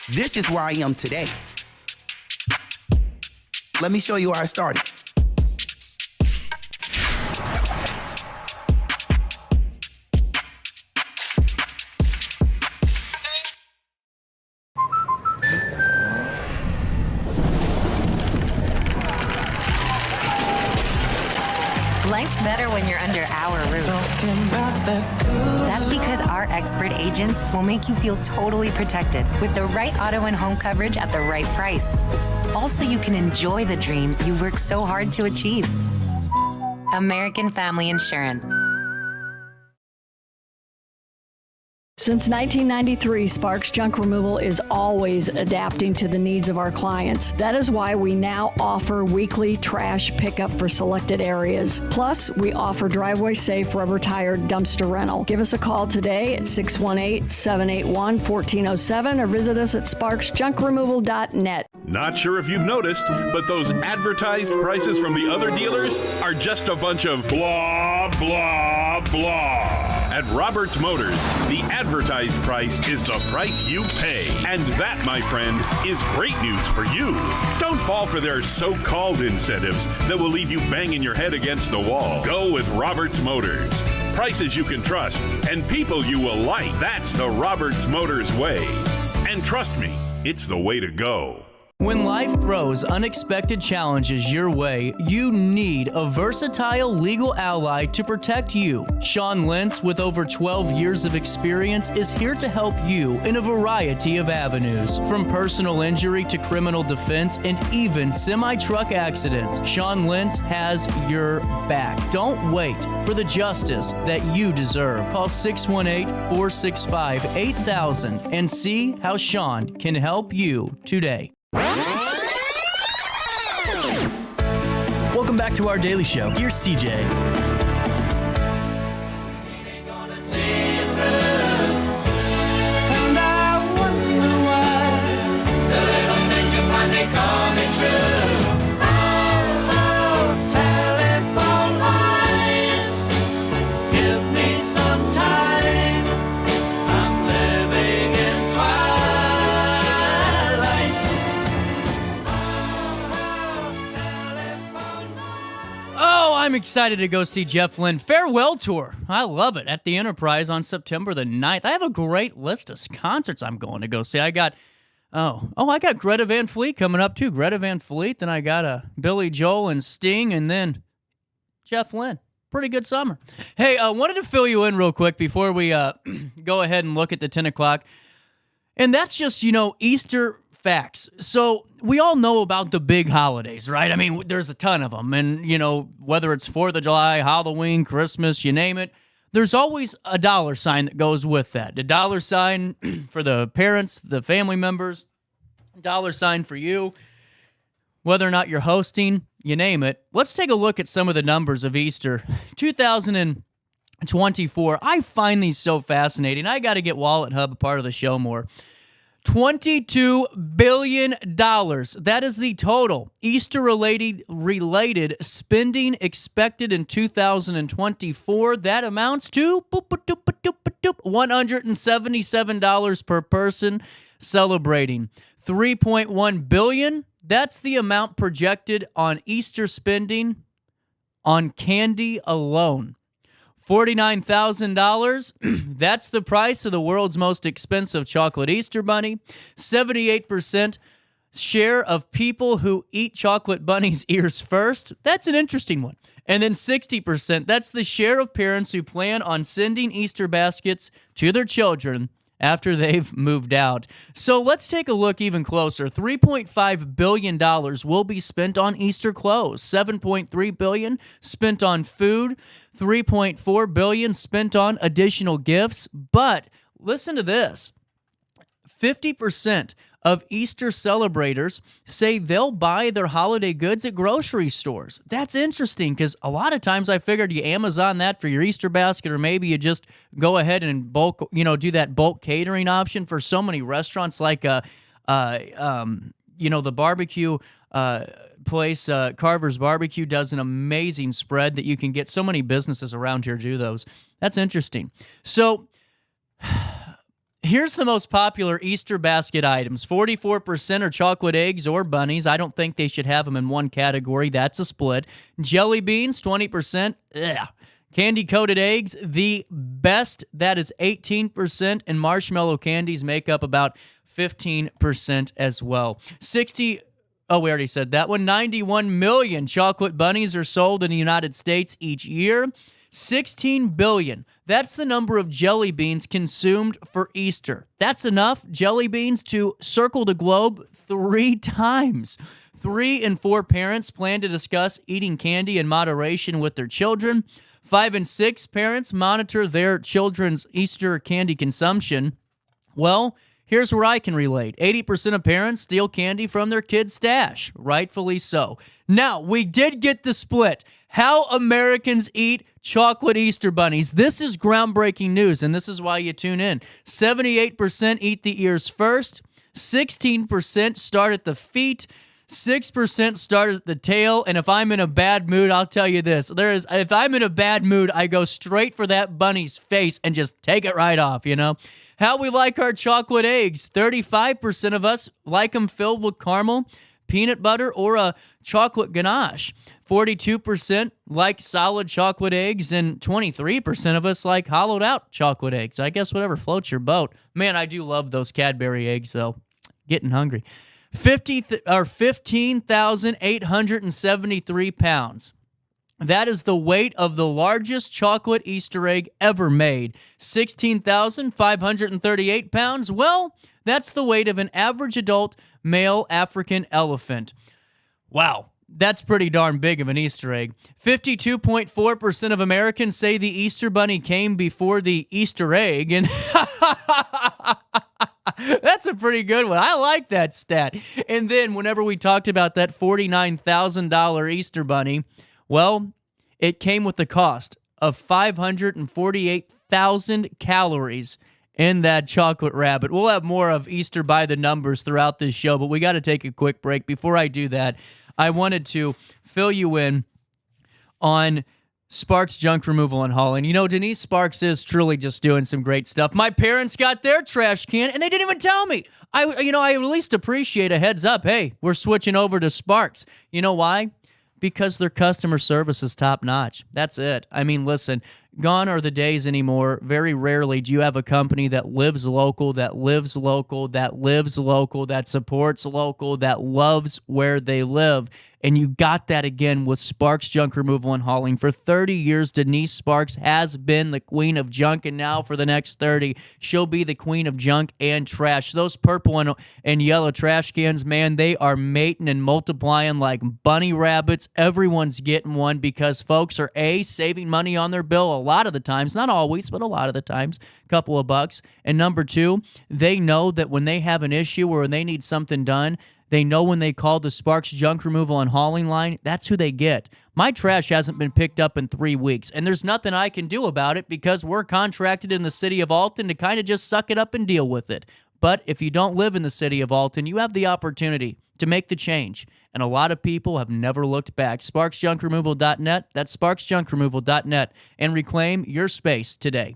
This is where I am today. Let me show you where I started. Life's better when you're under our roof. That's because our expert agents will make you feel totally protected with the right auto and home coverage at the right price. Also, you can enjoy the dreams you've worked so hard to achieve. American Family Insurance. Since 1993, Sparks Junk Removal is always adapting to the needs of our clients. That is why we now offer weekly trash pickup for selected areas. Plus, we offer driveway-safe rubber-tired dumpster rental. Give us a call today at 618-781-1407 or visit us at sparksjunkremoval.net. Not sure if you've noticed, but those advertised prices from the other dealers are just a bunch of blah, blah, blah. At Roberts Motors, the advertised price is the price you pay. And that, my friend, is great news for you. Don't fall for their so-called incentives that will leave you banging your head against the wall. Go with Roberts Motors. Prices you can trust and people you will like. That's the Roberts Motors way. And trust me, it's the way to go. When life throws unexpected challenges your way, you need a versatile legal ally to protect you. Sean Lentz, with over 12 years of experience, is here to help you in a variety of avenues. From personal injury to criminal defense and even semi-truck accidents, Sean Lentz has your back. Don't wait for the justice that you deserve. Call 618-465-8000 and see how Sean can help you today. Welcome back to our daily show. Here's CJ. I'm excited to go see Jeff Lynne. Farewell tour. I love it. At the Enterprise on September the 9th. I have a great list of concerts I'm going to go see. I got Greta Van Fleet coming up too. Greta Van Fleet. Then I got Billy Joel and Sting, and then Jeff Lynne. pretty good summer. Hey, I wanted to fill you in real quick before we go ahead and look at the 10 o'clock. And that's just, Easter facts. So we all know about the big holidays, right? I mean, there's a ton of them. And, whether it's 4th of July, Halloween, Christmas, you name it, there's always a dollar sign that goes with that. The dollar sign for the parents, the family members, dollar sign for you, whether or not you're hosting, you name it. Let's take a look at some of the numbers of Easter 2024. I find these so fascinating. I got to get Wallet Hub a part of the show more. $22 billion. That is the total Easter-related spending expected in 2024. That amounts to $177 per person celebrating. $3.1 billion. That's the amount projected on Easter spending on candy alone. $49,000. That's the price of the world's most expensive chocolate Easter bunny. 78% share of people who eat chocolate bunny's ears first. That's an interesting one. And then 60%, that's the share of parents who plan on sending Easter baskets to their children after they've moved out. So let's take a look even closer. $3.5 billion will be spent on Easter clothes. $7.3 billion spent on food. $3.4 billion spent on additional gifts. But listen to this. 50% of Easter celebrators say they'll buy their holiday goods at grocery stores. That's interesting because a lot of times I figured you Amazon that for your Easter basket, or maybe you just go ahead and bulk, do that bulk catering option for so many restaurants like, the barbecue place, Carver's Barbecue does an amazing spread that you can get so many businesses around here do those. That's interesting. So here's the most popular Easter basket items. 44% are chocolate eggs or bunnies. I don't think they should have them in one category. That's a split. Jelly beans, 20%. Ugh. Candy-coated eggs, the best. That is 18%. And marshmallow candies make up about 15% as well. We already said that one. 91 million chocolate bunnies are sold in the United States each year. 16 billion. That's the number of jelly beans consumed for Easter. That's enough jelly beans to circle the globe 3 times. 3 in 4 parents plan to discuss eating candy in moderation with their children. 5 and 6 parents monitor their children's Easter candy consumption. Well, here's where I can relate. 80% of parents steal candy from their kids' stash. Rightfully so. Now, we did get the split. How Americans eat chocolate Easter bunnies. This is groundbreaking news, and this is why you tune in. 78% eat the ears first. 16% start at the feet. 6% start at the tail. And if I'm in a bad mood, I'll tell you this. If I'm in a bad mood, I go straight for that bunny's face and just take it right off, How we like our chocolate eggs. 35% of us like them filled with caramel, peanut butter, or a chocolate ganache. 42% like solid chocolate eggs, and 23% of us like hollowed out chocolate eggs. I guess whatever floats your boat. Man, I do love those Cadbury eggs, though. Getting hungry. 15,873 pounds. That is the weight of the largest chocolate Easter egg ever made. 16,538 pounds. Well, that's the weight of an average adult male African elephant. Wow, that's pretty darn big of an Easter egg. 52.4% of Americans say the Easter bunny came before the Easter egg, and that's a pretty good one. I like that stat. And then whenever we talked about that $49,000 Easter bunny, well, it came with the cost of 548,000 calories in that chocolate rabbit. We'll have more of Easter by the numbers throughout this show, but we got to take a quick break. Before I do that, I wanted to fill you in on Sparks Junk Removal and Hauling. Denise Sparks is truly just doing some great stuff. My parents got their trash can, and they didn't even tell me. I at least appreciate a heads up. Hey, we're switching over to Sparks. You know why? Because their customer service is top-notch. That's it. I mean, listen, gone are the days anymore. Very rarely do you have a company that lives local, that lives local, that lives local, that supports local, that loves where they live. And you got that again with Sparks Junk Removal and Hauling. For 30 years, Denise Sparks has been the queen of junk, and now for the next 30, she'll be the queen of junk and trash. Those purple and yellow trash cans, man, they are mating and multiplying like bunny rabbits. Everyone's getting one because folks are A, saving money on their bill a lot of the times, not always, but a lot of the times, a couple of bucks. And number two, they know that when they have an issue or when they need something done, they know when they call the Sparks Junk Removal and Hauling line, that's who they get. My trash hasn't been picked up in 3 weeks, and there's nothing I can do about it because we're contracted in the city of Alton to kind of just suck it up and deal with it. But if you don't live in the city of Alton, you have the opportunity to make the change. And a lot of people have never looked back. SparksJunkRemoval.net, that's SparksJunkRemoval.net, and reclaim your space today.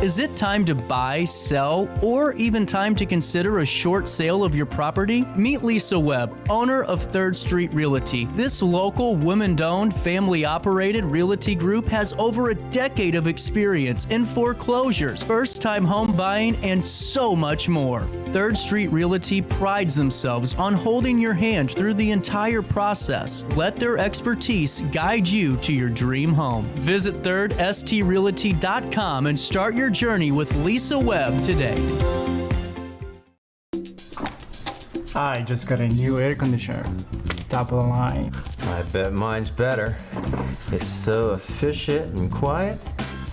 Is it time to buy, sell, or even time to consider a short sale of your property? Meet Lisa Webb, owner of 3rd Street Realty. This local, women-owned, family-operated realty group has over a decade of experience in foreclosures, first-time home buying, and so much more. 3rd Street Realty prides themselves on holding your hand through the entire process. Let their expertise guide you to your dream home. Visit 3rdstrealty.com and start your journey with Lisa Webb today. I just got a new air conditioner. Top of the line. I bet mine's better. It's so efficient and quiet,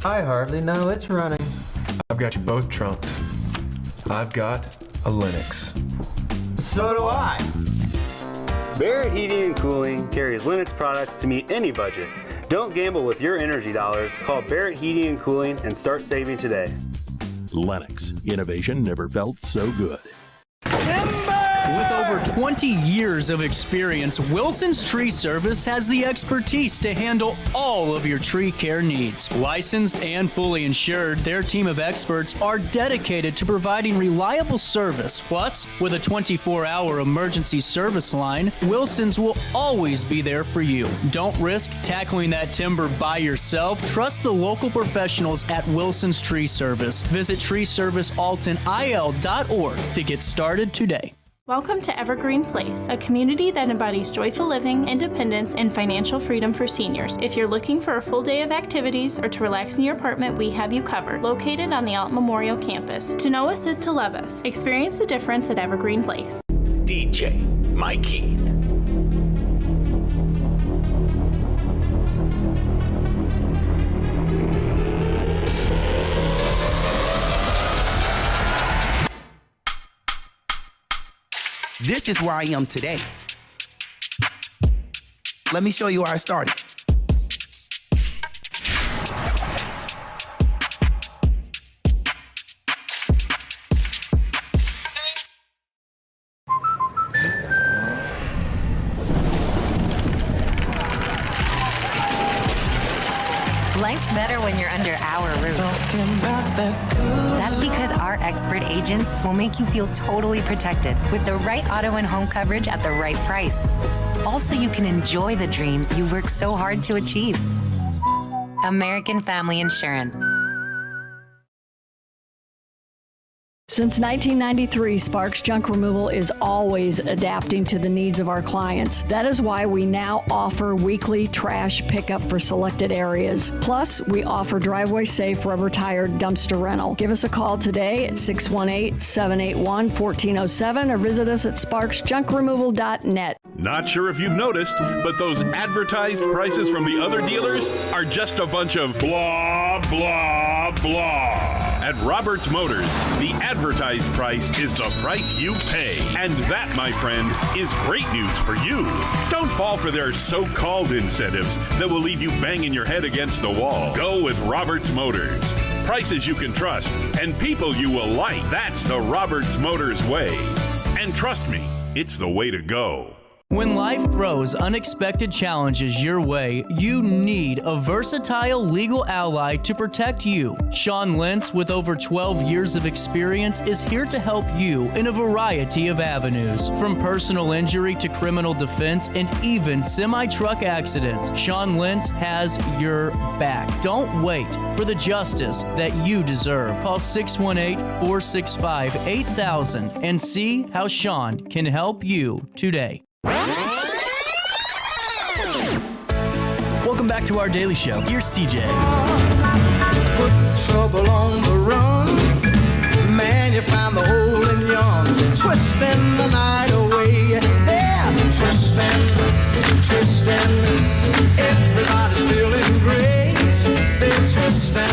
I hardly know it's running. I've got you both trumped. I've got a Linux. So do I. Barrett Heating and Cooling carries Linux products to meet any budget. Don't gamble with your energy dollars. Call Barrett Heating and Cooling and start saving today. Lennox. Innovation never felt so good. With over 20 years of experience, Wilson's Tree Service has the expertise to handle all of your tree care needs. Licensed and fully insured, their team of experts are dedicated to providing reliable service. Plus, with a 24-hour emergency service line, Wilson's will always be there for you. Don't risk tackling that timber by yourself. Trust the local professionals at Wilson's Tree Service. Visit treeservicealtonil.org to get started today. Welcome to Evergreen Place, a community that embodies joyful living, independence, and financial freedom for seniors. If you're looking for a full day of activities or to relax in your apartment, we have you covered. Located on the Alton Memorial Campus. To know us is to love us. Experience the difference at Evergreen Place. DJ Mike Keith. This is where I am today. Let me show you how I started. Life's better when you're under our roof. That's because our expert agents will make you feel totally protected with the right auto and home coverage at the right price. Also, you can enjoy the dreams you worked so hard to achieve. American Family Insurance. Since 1993, Sparks Junk Removal is always adapting to the needs of our clients. That is why we now offer weekly trash pickup for selected areas. Plus, we offer driveway-safe rubber-tired dumpster rental. Give us a call today at 618-781-1407 or visit us at sparksjunkremoval.net. Not sure if you've noticed, but those advertised prices from the other dealers are just a bunch of blah, blah, blah. At Roberts Motors, the advertised price is the price you pay. And that, my friend, is great news for you. Don't fall for their so-called incentives that will leave you banging your head against the wall. Go with Roberts Motors. Prices you can trust and people you will like. That's the Roberts Motors way. And trust me, it's the way to go. When life throws unexpected challenges your way, you need a versatile legal ally to protect you. Sean Lentz, with over 12 years of experience, is here to help you in a variety of avenues. From personal injury to criminal defense and even semi-truck accidents, Sean Lentz has your back. Don't wait for the justice that you deserve. Call 618-465-8000 and see how Sean can help you today. Welcome back to our daily show. Here's CJ. Put trouble on the run. Man, you found the hole in yon. Twisting the night away. Yeah, twisting. Everybody's feeling great. They're twisting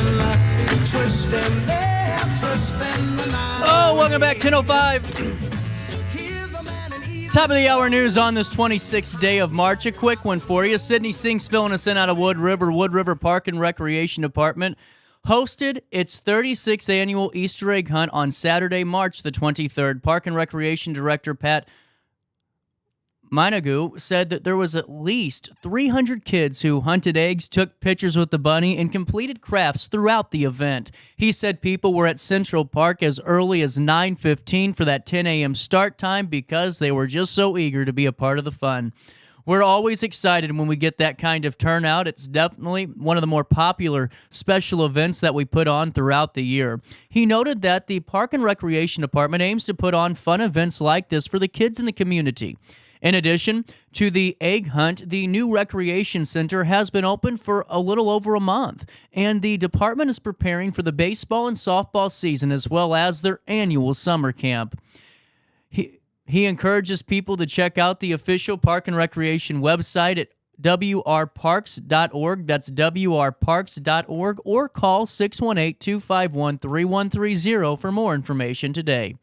the night. Oh, welcome back, 10:05. Top of the hour news on this 26th day of March. A quick one for you. Sydney Sinks filling us in out of Wood River Park and Recreation Department hosted its 36th annual Easter egg hunt on Saturday, March the 23rd. Park and Recreation Director Pat Minagu said that there was at least 300 kids who hunted eggs, took pictures with the bunny, and completed crafts throughout the event. He said people were at Central Park as early as 9:15 for that 10 a.m. start time because they were just so eager to be a part of the fun. We're always excited when we get that kind of turnout. It's definitely one of the more popular special events that we put on throughout the year. He noted that the Park and Recreation Department aims to put on fun events like this for the kids in the community. In addition to the egg hunt, the new recreation center has been open for a little over a month, and the department is preparing for the baseball and softball season as well as their annual summer camp. He encourages people to check out the official Park and Recreation website at wrparks.org. That's wrparks.org, or call 618-251-3130 for more information today.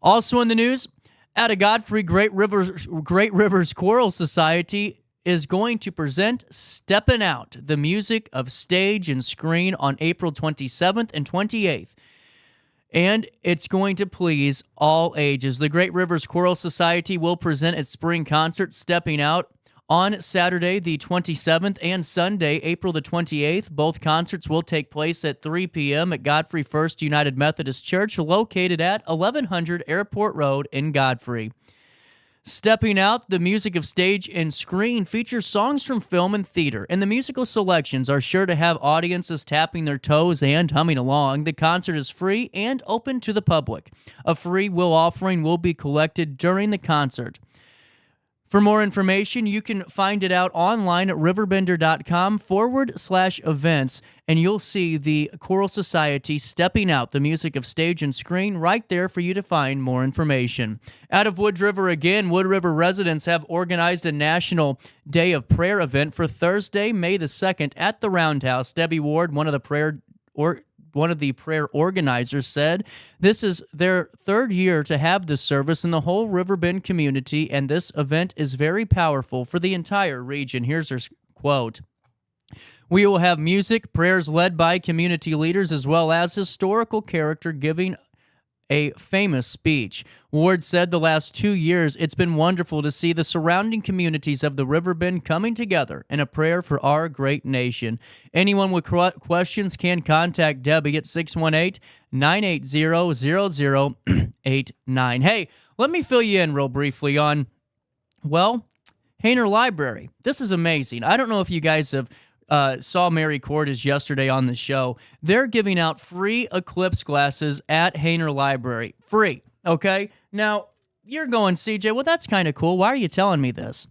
Also in the news, out of Godfrey, Great Rivers Choral Society is going to present Steppin' Out, the music of stage and screen, on April 27th and 28th. And it's going to please all ages. The Great Rivers Choral Society will present its spring concert, Stepping Out, on Saturday the 27th and Sunday, April the 28th. Both concerts will take place at 3 p.m. at Godfrey First United Methodist Church, located at 1100 Airport Road in Godfrey. Stepping Out, the music of stage and screen, features songs from film and theater, and the musical selections are sure to have audiences tapping their toes and humming along. The concert is free and open to the public. A free will offering will be collected during the concert. For more information, you can find it out online at RiverBender.com/events, and you'll see the Choral Society Stepping Out, the music of stage and screen, right there for you to find more information. Out of Wood River again, Wood River residents have organized a National Day of Prayer event for Thursday, May the 2nd at the Roundhouse. Debbie Ward, one of the prayer organizers, said this is their third year to have this service in the whole Riverbend community, and this event is very powerful for the entire region. Here's her quote. We will have music, prayers led by community leaders, as well as historical character giving a famous speech. Ward said the last 2 years it's been wonderful to see the surrounding communities of the Riverbend coming together in a prayer for our great nation. Anyone with questions can contact Debbie at 618-980-0089. Hey, let me fill you in real briefly on, well, Hainer Library. This is amazing. I don't know if you guys have saw Mary Cordes yesterday on the show. They're giving out free eclipse glasses at Hainer Library. Free, okay? Now, you're going, CJ, well, that's kind of cool. Why are you telling me this?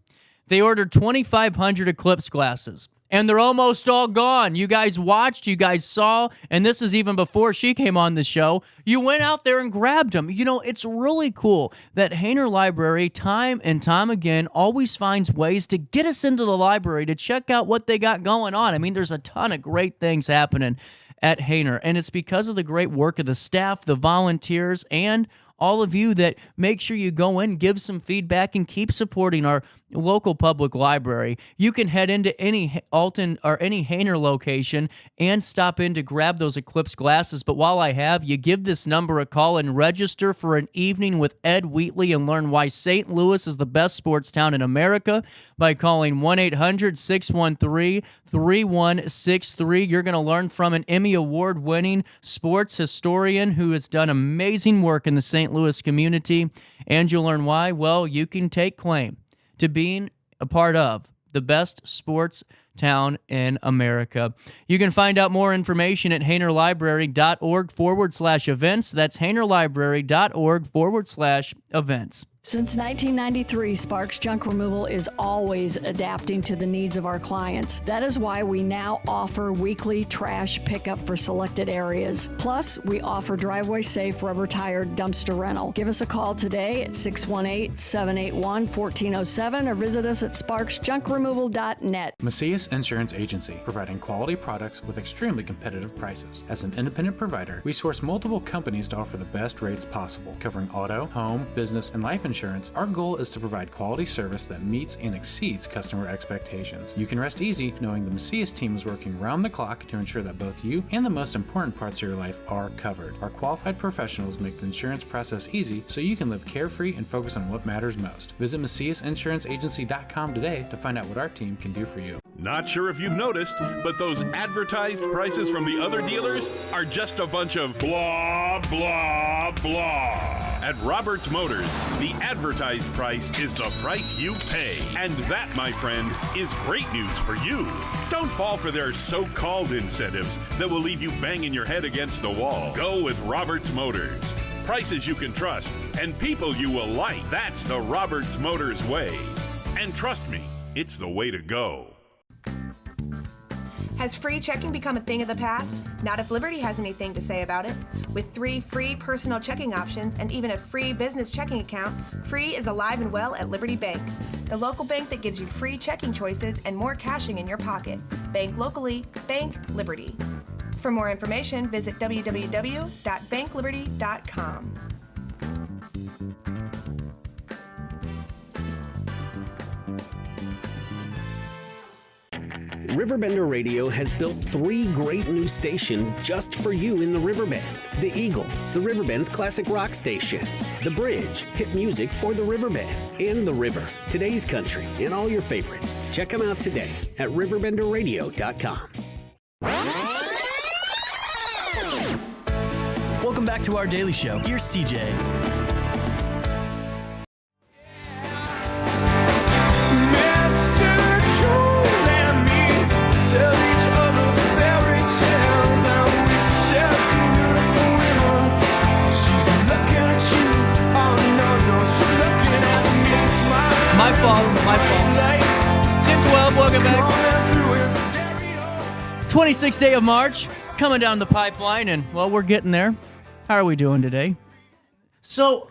They ordered 2,500 eclipse glasses, and they're almost all gone. You guys watched, you guys saw, and this is even before she came on the show. You went out there and grabbed them. You know, it's really cool that Hainer Library, time and time again, always finds ways to get us into the library to check out what they got going on. I mean, there's a ton of great things happening at Hainer, and it's because of the great work of the staff, the volunteers, and all of you that make sure you go in, give some feedback, and keep supporting our local public library. You can head into any Alton or any Hainer location and stop in to grab those eclipse glasses. But while I have you, give this number a call and register for an evening with Ed Wheatley and learn why St. Louis is the best sports town in America by calling 1-800-613-3163. You're going to learn from an Emmy Award-winning sports historian who has done amazing work in the St. Louis community, and you'll learn why, well, you can take claim to being a part of the best sports town in America. You can find out more information at HainerLibrary.org/events. That's HainerLibrary.org/events. Since 1993, Sparks Junk Removal is always adapting to the needs of our clients. That is why we now offer weekly trash pickup for selected areas. Plus, we offer driveway-safe rubber-tired dumpster rental. Give us a call today at 618-781-1407 or visit us at sparksjunkremoval.net. Macias Insurance Agency, providing quality products with extremely competitive prices. As an independent provider, we source multiple companies to offer the best rates possible, covering auto, home, business, and life insurance. Our goal is to provide quality service that meets and exceeds customer expectations. You can rest easy knowing the Macias team is working round the clock to ensure that both you and the most important parts of your life are covered. Our qualified professionals make the insurance process easy so you can live carefree and focus on what matters most. Visit MaciasInsuranceAgency.com today to find out what our team can do for you. Not sure if you've noticed, but those advertised prices from the other dealers are just a bunch of blah, blah, blah. At Roberts Motors, the advertised price is the price you pay. And that, my friend, is great news for you. Don't fall for their so-called incentives that will leave you banging your head against the wall. Go with Roberts Motors. Prices you can trust and people you will like. That's the Roberts Motors way. And trust me, it's the way to go. Has free checking become a thing of the past? Not if Liberty has anything to say about it. With 3 free personal checking options and even a free business checking account, free is alive and well at Liberty Bank, the local bank that gives you free checking choices and more cashing in your pocket. Bank locally, bank Liberty. For more information, visit www.bankliberty.com. RiverBender Radio has built 3 great new stations just for you in the Riverbend. The Eagle, the Riverbend's classic rock station. The Bridge, hit music for the Riverbend. And The River, today's country, and all your favorites. Check them out today at RiverBender.com. Welcome back to our daily show. Here's CJ. My fault. 10-12, welcome back. 26th day of March, coming down the pipeline, and, well, we're getting there. How are we doing today? So,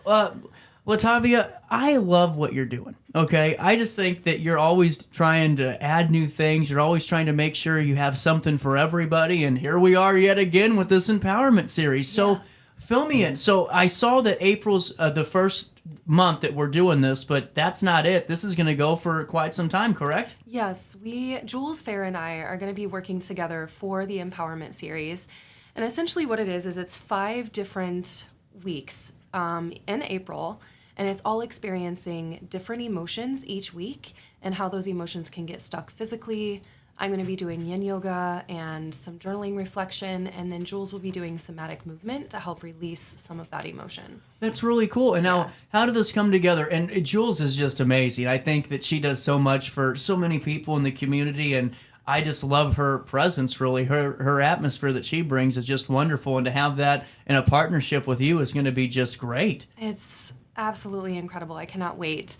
Latavia, I love what you're doing, okay? I just think that you're always trying to add new things. You're always trying to make sure you have something for everybody, and here we are yet again with this empowerment series. So, fill me in. So, I saw that April's the first month that we're doing this, but that's not it. This is going to go for quite some time, correct? Yes, Jules Fair and I are going to be working together for the Empowerment Series. And essentially what it is it's 5 different weeks in April, and it's all experiencing different emotions each week and how those emotions can get stuck physically. I'm going to be doing yin yoga and some journaling reflection, and then Jules will be doing somatic movement to help release some of that emotion. That's really cool. And now, how did this come together? And Jules is just amazing. I think that she does so much for so many people in the community, and I just love her presence, really. Her atmosphere that she brings is just wonderful, and to have that in a partnership with you is going to be just great. It's absolutely incredible. I cannot wait.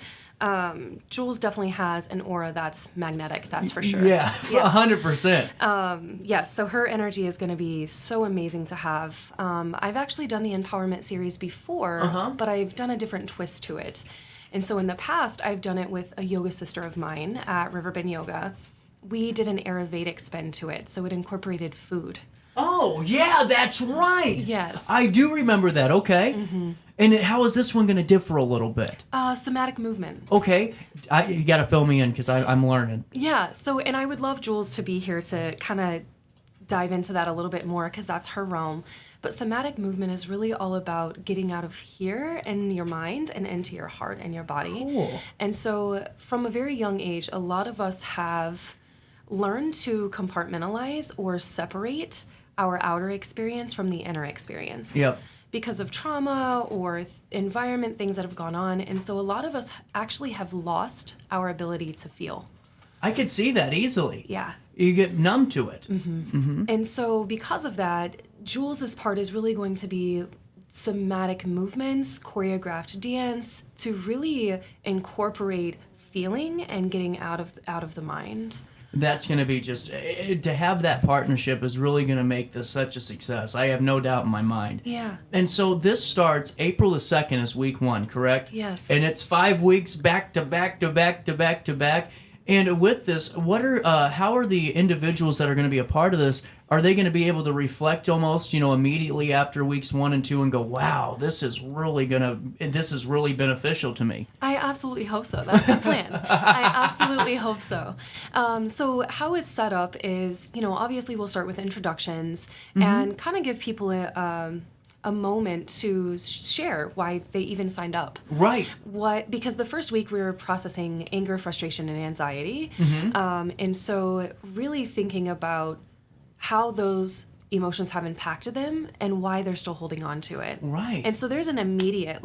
Jules definitely has an aura that's magnetic, that's for sure. Yeah, 100%. Yes, so her energy is going to be so amazing to have. I've actually done the Empowerment Series before, but I've done a different twist to it. And so in the past, I've done it with a yoga sister of mine at Riverbend Yoga. We did an Ayurvedic spin to it, so it incorporated food. Oh, yeah, that's right. Yes. I do remember that, okay. And how is this one going to differ a little bit? Somatic movement. Okay. You got to fill me in because I'm learning. Yeah, and I would love Jules to be here to kind of dive into that a little bit more because that's her realm. But somatic movement is really all about getting out of here and your mind and into your heart and your body. Cool. And so from a very young age, a lot of us have learned to compartmentalize or separate our outer experience from the inner experience. Yep. Because of trauma or environment, things that have gone on. And so a lot of us actually have lost our ability to feel. I could see that easily. Yeah. You get numb to it. And so because of that, Jules' part is really going to be somatic movements, choreographed dance to really incorporate feeling and getting out of the mind. That's going to be just, to have that partnership is really going to make this such a success. I have no doubt in my mind. Yeah. And so this starts April the 2nd is week 1, correct? Yes. And it's 5 weeks back to back to back to back to back. And with this, how are the individuals that are going to be a part of this, are they going to be able to reflect almost, immediately after weeks 1 and 2 and go, wow, this is really beneficial to me? I absolutely hope so. That's the plan. I absolutely hope so. So how it's set up is, obviously we'll start with introductions and kind of give people a moment to share why they even signed up. Right. Because the first week we were processing anger, frustration, and anxiety. And so really thinking about how those emotions have impacted them and why they're still holding on to it. Right. And so there's an immediate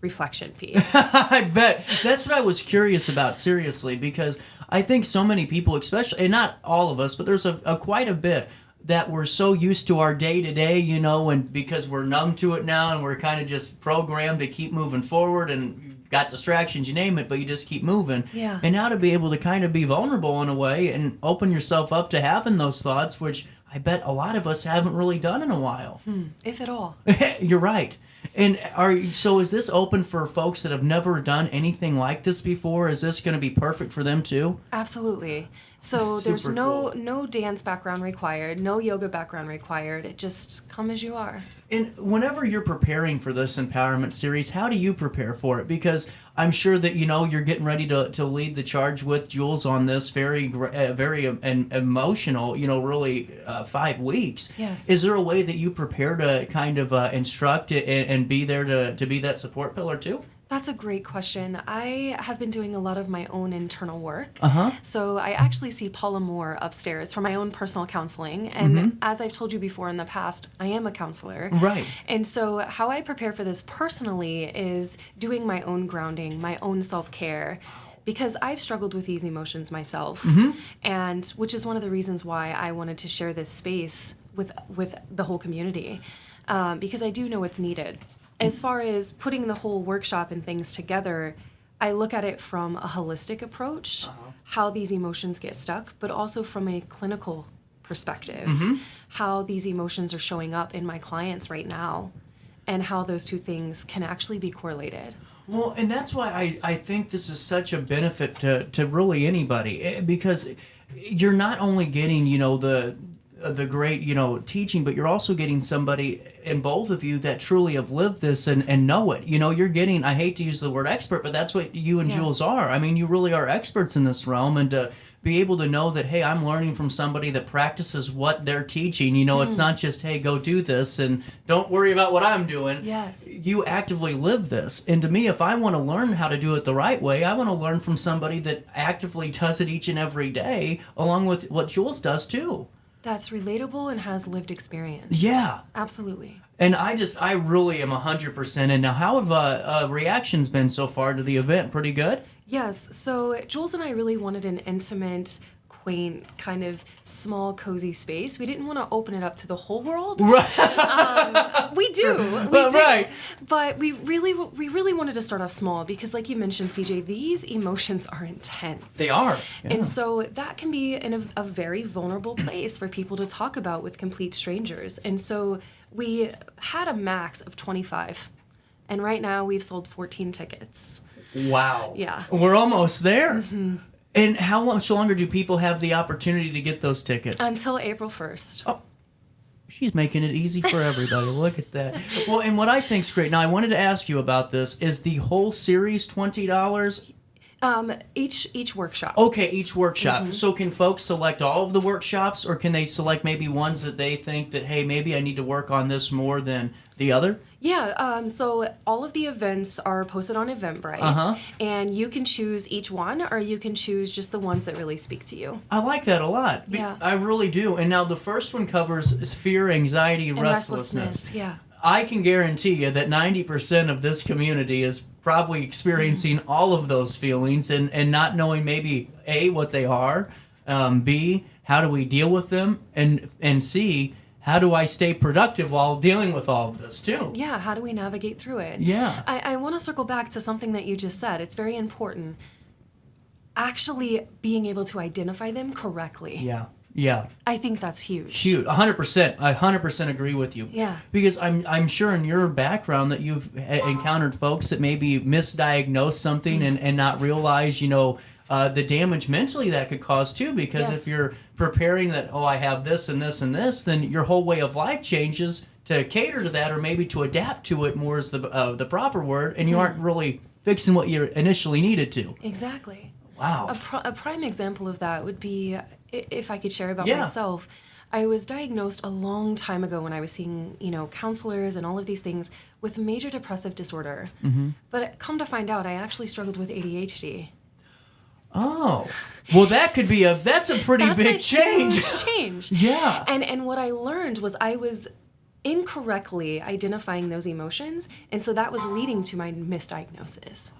reflection piece. I bet. That's what I was curious about, seriously, because I think so many people, especially, and not all of us, but there's quite a bit that we're so used to our day-to-day, and because we're numb to it now and we're kind of just programmed to keep moving forward and you've got distractions, you name it, but you just keep moving. Yeah. And now to be able to kind of be vulnerable in a way and open yourself up to having those thoughts, which I bet a lot of us haven't really done in a while. If at all. You're right. And so is this open for folks that have never done anything like this before? Is this going to be perfect for them too? Absolutely. So there's Super no dance background required, no yoga background required. It just come as you are. And whenever you're preparing for this empowerment series, how do you prepare for it? Because I'm sure that you're getting ready to lead the charge with Jules on this very emotional, really 5 weeks. Yes. Is there a way that you prepare to kind of instruct and be there to be that support pillar too? That's a great question. I have been doing a lot of my own internal work. Uh-huh. So I actually see Paula Moore upstairs for my own personal counseling. And as I've told you before in the past, I am a counselor. Right. And so how I prepare for this personally is doing my own grounding, my own self-care. Because I've struggled with these emotions myself, and which is one of the reasons why I wanted to share this space with the whole community, because I do know it's needed. As far as putting the whole workshop and things together, I look at it from a holistic approach, how these emotions get stuck, but also from a clinical perspective, how these emotions are showing up in my clients right now, and how those two things can actually be correlated. Well, and that's why I think this is such a benefit to really anybody, because you're not only getting, the great, teaching, but you're also getting somebody in both of you that truly have lived this and know it. You're getting, I hate to use the word expert, but that's what you and Jules are. I mean, you really are experts in this realm, and to be able to know that, hey, I'm learning from somebody that practices what they're teaching. It's not just, hey, go do this and don't worry about what I'm doing. Yes. You actively live this. And to me, if I want to learn how to do it the right way, I want to learn from somebody that actively does it each and every day, along with what Jules does too. That's relatable and has lived experience. Yeah. Absolutely. And I really am 100%. And now, how have reactions been so far to the event? Pretty good? Yes. So Jules and I really wanted an intimate, quaint, kind of small, cozy space. We didn't want to open it up to the whole world. Right. We do. Right. But we really wanted to start off small because, like you mentioned, CJ, these emotions are intense. They are. Yeah. And so that can be in a very vulnerable place for people to talk about with complete strangers. And so we had a max of 25. And right now we've sold 14 tickets. Wow. Yeah. We're almost there. And how much longer do people have the opportunity to get those tickets? Until April 1st. Oh, she's making it easy for everybody. Look at that. Well, and what I think's great, now I wanted to ask you about this, is the whole series $20? Each workshop. Okay, each workshop. So can folks select all of the workshops, or can they select maybe ones that they think that, hey, maybe I need to work on this more than the other? Yeah, so all of the events are posted on Eventbrite, and you can choose each one, or you can choose just the ones that really speak to you. I like that a lot. Yeah. I really do. And now the first one covers fear, anxiety, and restlessness. Yeah. I can guarantee you that 90% of this community is probably experiencing all of those feelings and not knowing maybe, A, what they are, B, how do we deal with them, and C, how do I stay productive while dealing with all of this too? Yeah, how do we navigate through it? Yeah. I want to circle back to something that you just said. It's very important. Actually being able to identify them correctly. Yeah. Yeah. I think that's huge. Huge. 100%. I 100% agree with you. Yeah. Because I'm sure in your background that you've encountered folks that maybe misdiagnose something and not realize, the damage mentally that could cause too. Because if you're preparing that, I have this and this and this, then your whole way of life changes to cater to that, or maybe to adapt to it more is the proper word, and you aren't really fixing what you initially needed to. Exactly. Wow. A prime example of that would be, if I could share about myself, I was diagnosed a long time ago when I was seeing, counselors and all of these things with major depressive disorder. Mm-hmm. But come to find out, I actually struggled with ADHD. Oh, well, that's a pretty big change. Huge change. Yeah. And what I learned was I was incorrectly identifying those emotions, and so that was leading to my misdiagnosis.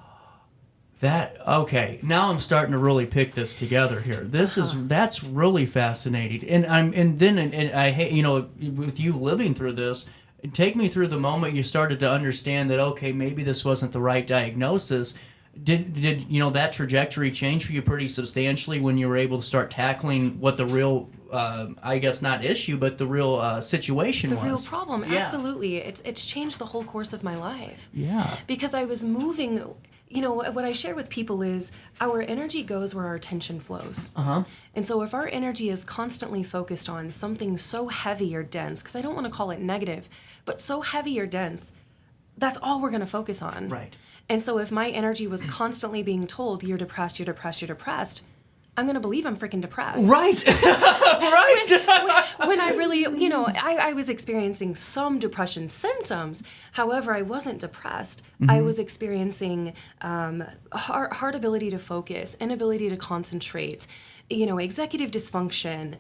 Okay, now I'm starting to really pick this together here. That's really fascinating. And I hate, with you living through this, take me through the moment you started to understand that, okay, maybe this wasn't the right diagnosis. Did that trajectory change for you pretty substantially when you were able to start tackling what the real, I guess not issue, but the real situation was? The real problem, yeah. Absolutely. It's changed the whole course of my life. Yeah. Because I was moving. What I share with people is our energy goes where our attention flows. Uh-huh. And so if our energy is constantly focused on something so heavy or dense, because I don't want to call it negative, but so heavy or dense, that's all we're going to focus on. Right. And so if my energy was constantly being told, you're depressed, you're depressed, you're depressed, I'm going to believe I'm freaking depressed. Right. Right. When I really, I was experiencing some depression symptoms. However, I wasn't depressed. Mm-hmm. I was experiencing hard ability to focus, inability to concentrate, executive dysfunction,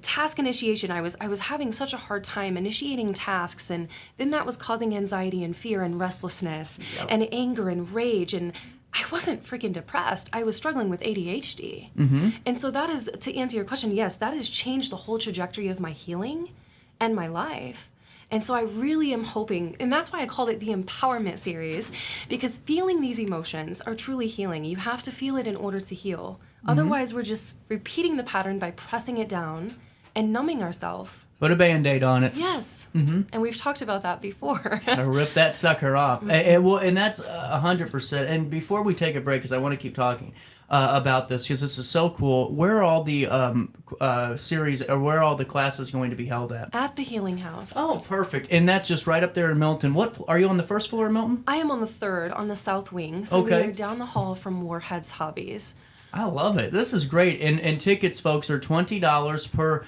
task initiation. I was having such a hard time initiating tasks, and then that was causing anxiety and fear and restlessness and anger and rage, and I wasn't freaking depressed. I was struggling with ADHD. Mm-hmm. And so that is, to answer your question, yes, that has changed the whole trajectory of my healing and my life. And so I really am hoping, and that's why I called it the Empowerment Series, because feeling these emotions are truly healing. You have to feel it in order to heal. Mm-hmm. Otherwise, we're just repeating the pattern by pressing it down and numbing ourselves. Put a Band-Aid on it. Yes. Mm-hmm. And we've talked about that before. Gotta rip that sucker off. And that's 100%. And before we take a break, because I want to keep talking about this, because this is so cool, where are all the series, or where are all the classes going to be held at? At the Healing Haus. Oh, perfect. And that's just right up there in Milton. What are you on the first floor of Milton? I am on the third, on the south wing. So Okay. we are down the hall from Warhead's Hobbies. I love it. This is great. And tickets, folks, are $20 per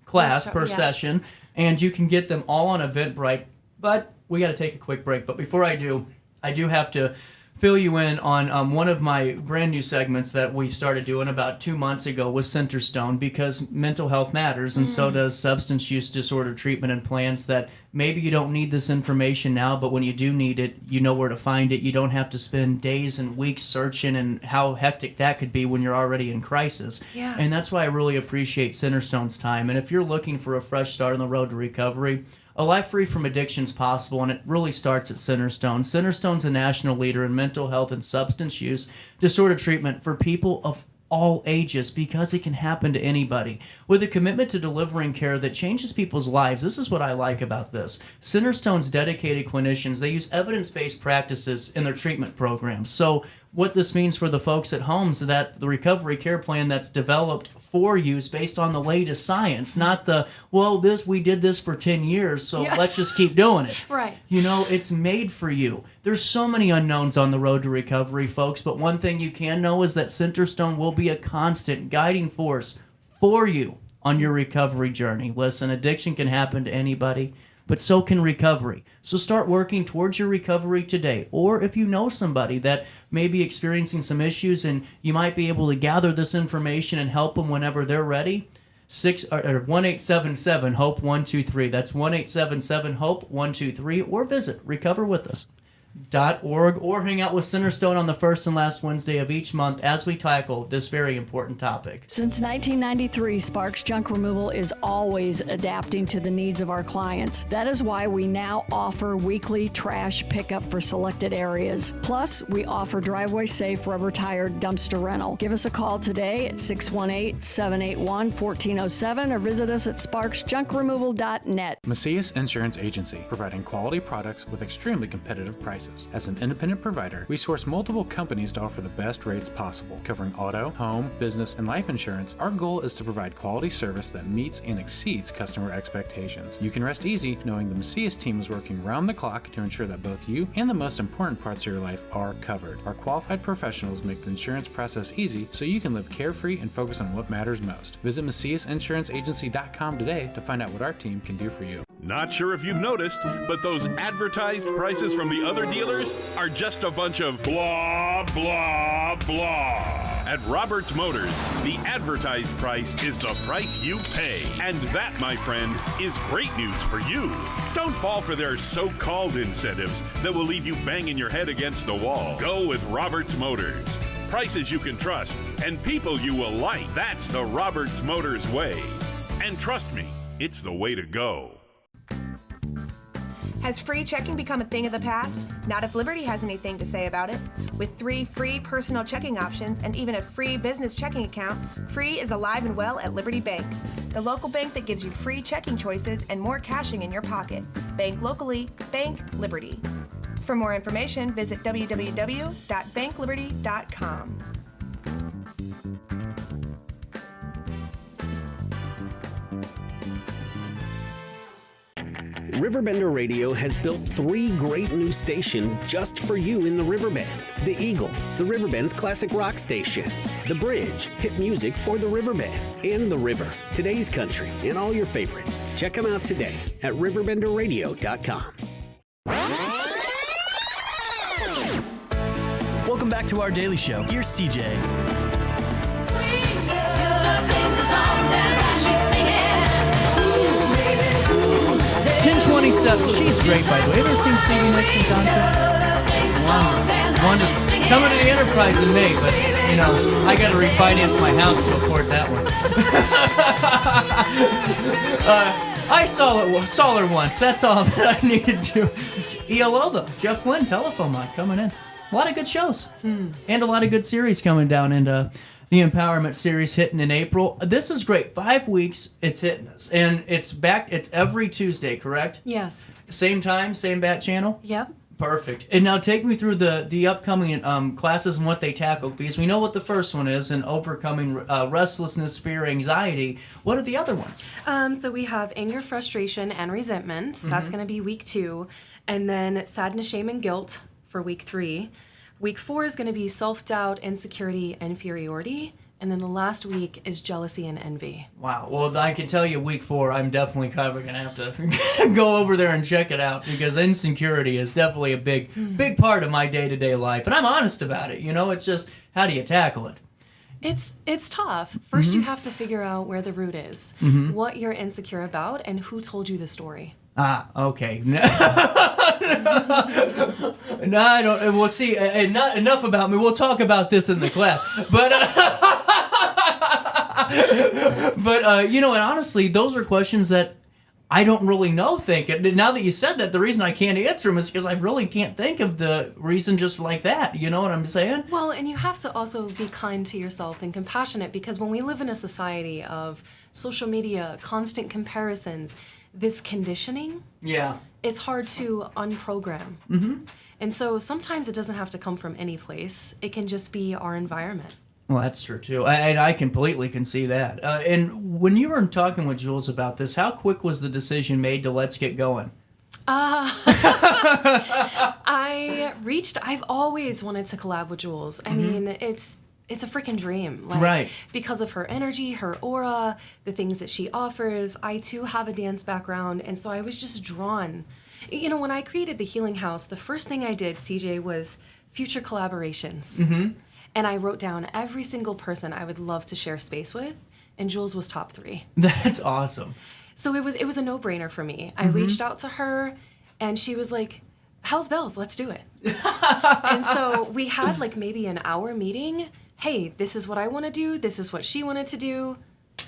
class, per yes. session. And you can get them all on Eventbrite. But we got to take a quick break. But before I do have to fill you in on one of my brand new segments that we started doing about 2 months ago with Centerstone, because mental health matters, and so does substance use disorder treatment and plans. That maybe you don't need this information now, but when you do need it, you know where to find it. You don't have to spend days and weeks searching, and how hectic that could be when you're already in crisis. Yeah. And that's why I really appreciate Centerstone's time. And if you're looking for a fresh start on the road to recovery, a life free from addiction is possible, and it really starts at Centerstone. Centerstone's a national leader in mental health and substance use disorder treatment for people of all ages, because it can happen to anybody. With a commitment to delivering care that changes people's lives, this is what I like about this. Centerstone's dedicated clinicians, they use evidence-based practices in their treatment programs. So what this means for the folks at home is that the recovery care plan that's developed for you is based on the latest science, not we did this for 10 years, so let's just keep doing it. Right. It's made for you. There's so many unknowns on the road to recovery, folks, but one thing you can know is that Centerstone will be a constant guiding force for you on your recovery journey. Listen, addiction can happen to anybody, but so can recovery. So start working towards your recovery today. Or if you know somebody that may be experiencing some issues and you might be able to gather this information and help them whenever they're ready, 1-877-HOPE-123. That's 1-877-HOPE-123. Or visit Recover With Us. or hang out with Centerstone on the first and last Wednesday of each month as we tackle this very important topic. Since 1993, Sparks Junk Removal is always adapting to the needs of our clients. That is why we now offer weekly trash pickup for selected areas. Plus, we offer driveway-safe rubber-tired dumpster rental. Give us a call today at 618-781-1407 or visit us at sparksjunkremoval.net. Macias Insurance Agency, providing quality products with extremely competitive prices. As an independent provider, we source multiple companies to offer the best rates possible. Covering auto, home, business, and life insurance, our goal is to provide quality service that meets and exceeds customer expectations. You can rest easy knowing the Macias team is working round the clock to ensure that both you and the most important parts of your life are covered. Our qualified professionals make the insurance process easy so you can live carefree and focus on what matters most. Visit MaciasInsuranceAgency.com today to find out what our team can do for you. Not sure if you've noticed, but those advertised prices from the other dealers are just a bunch of blah, blah, blah. At Roberts Motors, the advertised price is the price you pay. And that, my friend, is great news for you. Don't fall for their so-called incentives that will leave you banging your head against the wall. Go with Roberts Motors. Prices you can trust and people you will like. That's the Roberts Motors way. And trust me, it's the way to go. Has free checking become a thing of the past? Not if Liberty has anything to say about it. With 3 free personal checking options and even a free business checking account, free is alive and well at Liberty Bank, the local bank that gives you free checking choices and more cashing in your pocket. Bank locally, bank Liberty. For more information, visit www.bankliberty.com. RiverBender Radio has built 3 great new stations just for you in the Riverbend. The Eagle, the Riverbend's classic rock station. The Bridge, hit music for the Riverbend. And The River, today's country, and all your favorites. Check them out today at RiverBender.com. Welcome back to our daily show. Here's CJ. 10:27. She's great, by the way. Ever seen Stevie Nicks in concert? Wonderful. Coming to the Enterprise in May, but, you know, I got to refinance my house to afford that one. I saw her once. That's all that I needed to. ELO, though. Jeff Flynn, Telephone Line, coming in. A lot of good shows. And a lot of good series coming down into the Empowerment series hitting in April. This is great. 5 weeks, it's hitting us. And it's back. It's every Tuesday, correct? Yes. Same time, same bat channel? Yep. Perfect. And now take me through the upcoming classes and what they tackle, because we know what the first one is, and overcoming restlessness, fear, anxiety. What are the other ones? So we have anger, frustration, and resentment. That's going to be week 2. And then sadness, shame, and guilt for week 3. Week 4 is going to be self-doubt, insecurity, and inferiority. And then the last week is jealousy and envy. Wow. Well, I can tell you week 4, I'm definitely kind of going to have to go over there and check it out, because insecurity is definitely a big part of my day-to-day life. And I'm honest about it. You know, it's just, how do you tackle it? It's tough. First, you have to figure out where the root is, what you're insecure about, and who told you the story. Ah, okay. No, I don't. We'll see. Not enough about me. We'll talk about this in the class. But you know, and honestly, those are questions that I don't really know. Now that you said that, the reason I can't answer them is because I really can't think of the reason just like that. You know what I'm saying? Well, and you have to also be kind to yourself and compassionate, because when we live in a society of social media, constant comparisons, this conditioning, it's hard to unprogram. And so sometimes it doesn't have to come from any place. It can just be our environment. Well, that's true, too. And I completely can see that. And when you were talking with Jules about this, how quick was the decision made to let's get going? I've always wanted to collab with Jules. I mean, it's a freaking dream. Right. Because of her energy, her aura, the things that she offers. I, too, have a dance background, and so I was just drawn. You know, when I created the Healing Haus, the first thing I did, CJ, was future collaborations. And I wrote down every single person I would love to share space with, and Jules was top 3. That's awesome. So it was a no-brainer for me. I reached out to her, and she was like, how's bells? Let's do it. And so we had like maybe an hour meeting. Hey, this is what I want to do. This is what she wanted to do.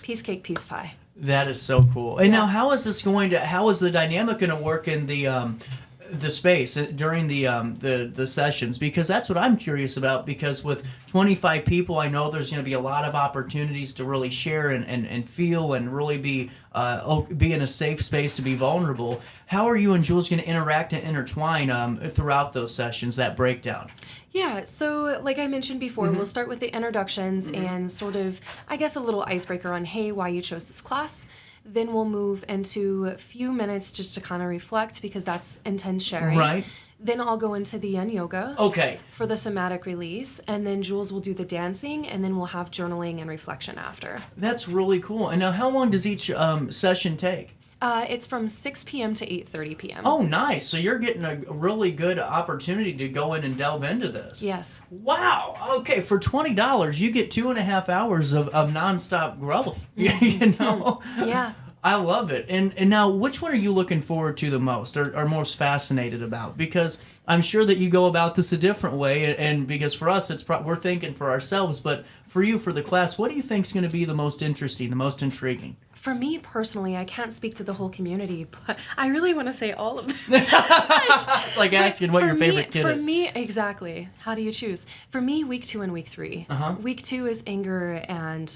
Piece cake, piece pie. That is so cool. And now, how is the dynamic going to work in the space during the sessions? Because that's what I'm curious about, because with 25 people, I know there's going to be a lot of opportunities to really share and feel and really be in a safe space to be vulnerable. How are you and Jules going to interact and intertwine throughout those sessions, that breakdown? Yeah, so like I mentioned before, we'll start with the introductions and sort of, I guess, a little icebreaker on, hey, why you chose this class. Then we'll move into a few minutes just to kind of reflect, because that's intense sharing. Right. Then I'll go into the yen yoga. Okay. For the somatic release. And then Jules will do the dancing, and then we'll have journaling and reflection after. That's really cool. And now, how long does each session take? It's from 6 p.m. to 8:30 p.m. Oh, nice. So you're getting a really good opportunity to go in and delve into this. Yes. Wow. Okay, for $20, you get 2.5 hours of nonstop growth. You know? Yeah. I love it. And now, which one are you looking forward to the most, or most fascinated about? Because I'm sure that you go about this a different way, and because for us, we're thinking for ourselves, but for you, for the class, what do you think is going to be the most interesting, the most intriguing? For me personally, I can't speak to the whole community, but I really want to say all of them. It's like asking what your favorite kid is. For me, exactly. How do you choose? For me, week 2 and week 3. Week 2 is anger and,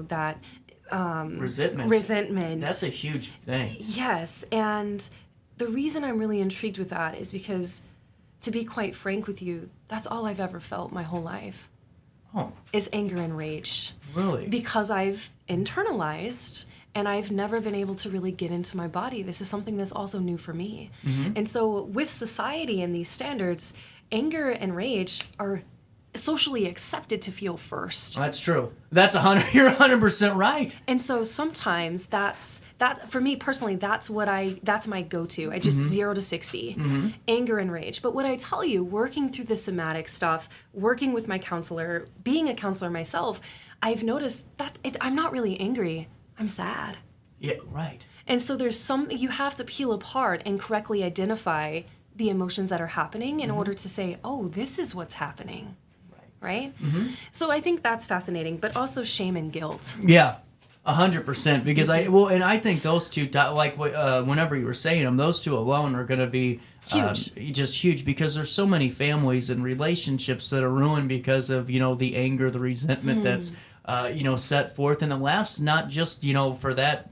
that resentment. That's a huge thing. Yes, and the reason I'm really intrigued with that is because, to be quite frank with you, that's all I've ever felt my whole life. Oh. Is anger and rage. Really? Because I've internalized and I've never been able to really get into my body. This is something that's also new for me. And so with society and these standards, anger and rage are socially accepted to feel first. That's true. You're 100% right. And so sometimes that for me personally, that's my go-to. I just 0 to 60, anger and rage. But what I tell you, working through the somatic stuff, working with my counselor, being a counselor myself, I've noticed that I'm not really angry. I'm sad. Yeah, right. And so you have to peel apart and correctly identify the emotions that are happening in order to say, oh, this is what's happening. Right? So I think that's fascinating, but also shame and guilt. Yeah, 100%. Because I think those two, like whenever you were saying them, those two alone are going to be huge. Just huge, because there's so many families and relationships that are ruined because of the anger, the resentment that's set forth, and it lasts not just for that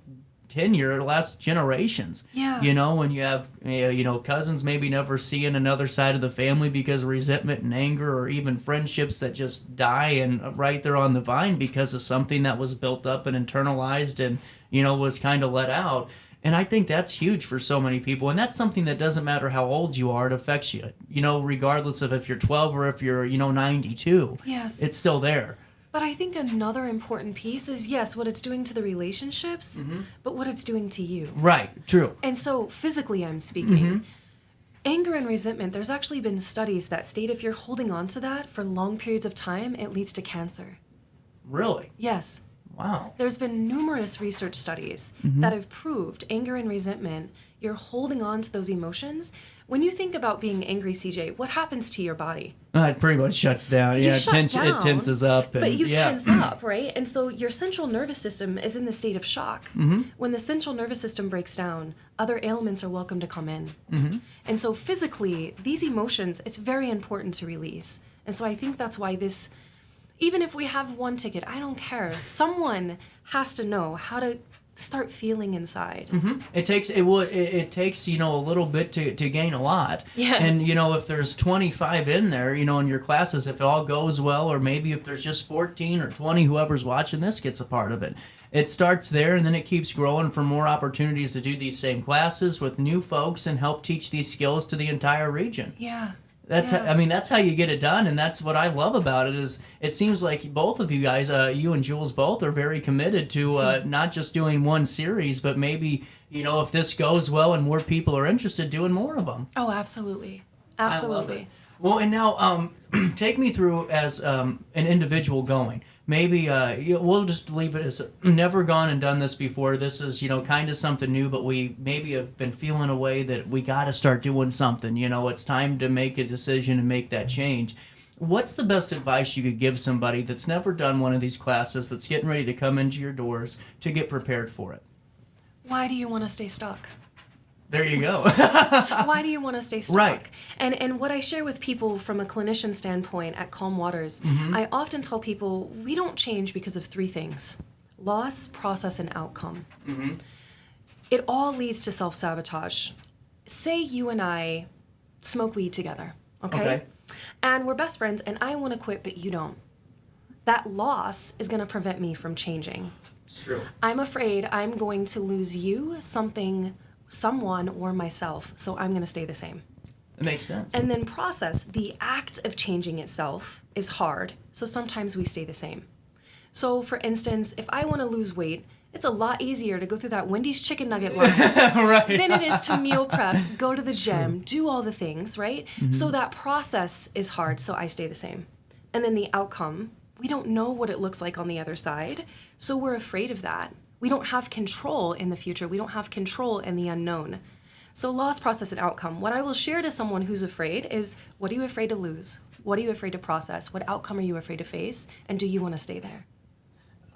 tenure, it lasts generations. Yeah. When you have cousins maybe never seeing another side of the family because of resentment and anger, or even friendships that just die and right there on the vine because of something that was built up and internalized and was kind of let out. And I think that's huge for so many people, and that's something that doesn't matter how old you are, it affects you, regardless of if you're 12 or if you're 92. Yes. It's still there. But I think another important piece is, yes, what it's doing to the relationships, but what it's doing to you. Right, true. And so physically I'm speaking, anger and resentment, there's actually been studies that state if you're holding on to that for long periods of time, it leads to cancer. Really? Yes. Wow. There's been numerous research studies that have proved anger and resentment, you're holding on to those emotions. When you think about being angry, CJ, what happens to your body? It pretty much shuts down. You Yeah, shut down, it tenses up. But you yeah. tense up, right? And so your central nervous system is in the state of shock. When the central nervous system breaks down, other ailments are welcome to come in. And so physically, these emotions, it's very important to release. And so I think that's why this, even if we have one ticket, I don't care. Someone has to know how to start feeling inside. It takes a little bit to gain a lot. Yes. And if there's 25 in there, in your classes, if it all goes well, or maybe if there's just 14 or 20, whoever's watching this gets a part of it. It starts there, and then it keeps growing for more opportunities to do these same classes with new folks and help teach these skills to the entire region. Yeah. That's that's how you get it done, and that's what I love about it. Is it seems like both of you guys, you and Jules both, are very committed to not just doing one series, but maybe if this goes well and more people are interested, doing more of them. Oh, absolutely, I love it. Well, and now take me through as an individual going. maybe we'll just leave it as never gone and done this before. This is, kind of something new, but we maybe have been feeling a way that we got to start doing something. It's time to make a decision and make that change. What's the best advice you could give somebody that's never done one of these classes, that's getting ready to come into your doors, to get prepared for it? Why do you want to stay stuck? There you go. Why do you want to stay stuck? Right. And what I share with people from a clinician standpoint at Calm Waters, I often tell people we don't change because of 3 things: loss, process, and outcome. It all leads to self-sabotage. Say you and I smoke weed together, okay? And we're best friends, and I want to quit, but you don't. That loss is going to prevent me from changing. It's true. I'm afraid I'm going to lose you, something, someone, or myself, so I'm going to stay the same. It makes sense. And then process, the act of changing itself is hard, so sometimes we stay the same. So for instance, if I want to lose weight, it's a lot easier to go through that Wendy's chicken nugget line than it is to meal prep, go to the gym, do all the things, right? So that process is hard, so I stay the same. And then the outcome, we don't know what it looks like on the other side, so we're afraid of that. We don't have control in the future. We don't have control in the unknown. So loss, process, and outcome. What I will share to someone who's afraid is, what are you afraid to lose? What are you afraid to process? What outcome are you afraid to face? And do you want to stay there?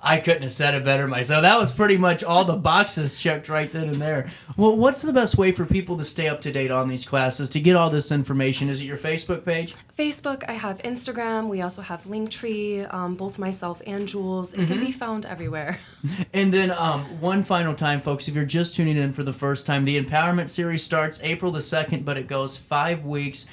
I couldn't have said it better myself. That was pretty much all the boxes checked right then and there. Well, what's the best way for people to stay up to date on these classes, to get all this information? Is it your Facebook page? Facebook, I have Instagram. We also have Linktree, both myself and Jules. It can be found everywhere. And then one final time, folks, if you're just tuning in for the first time, the Empowerment Series starts April the 2nd, but it goes 5 weeks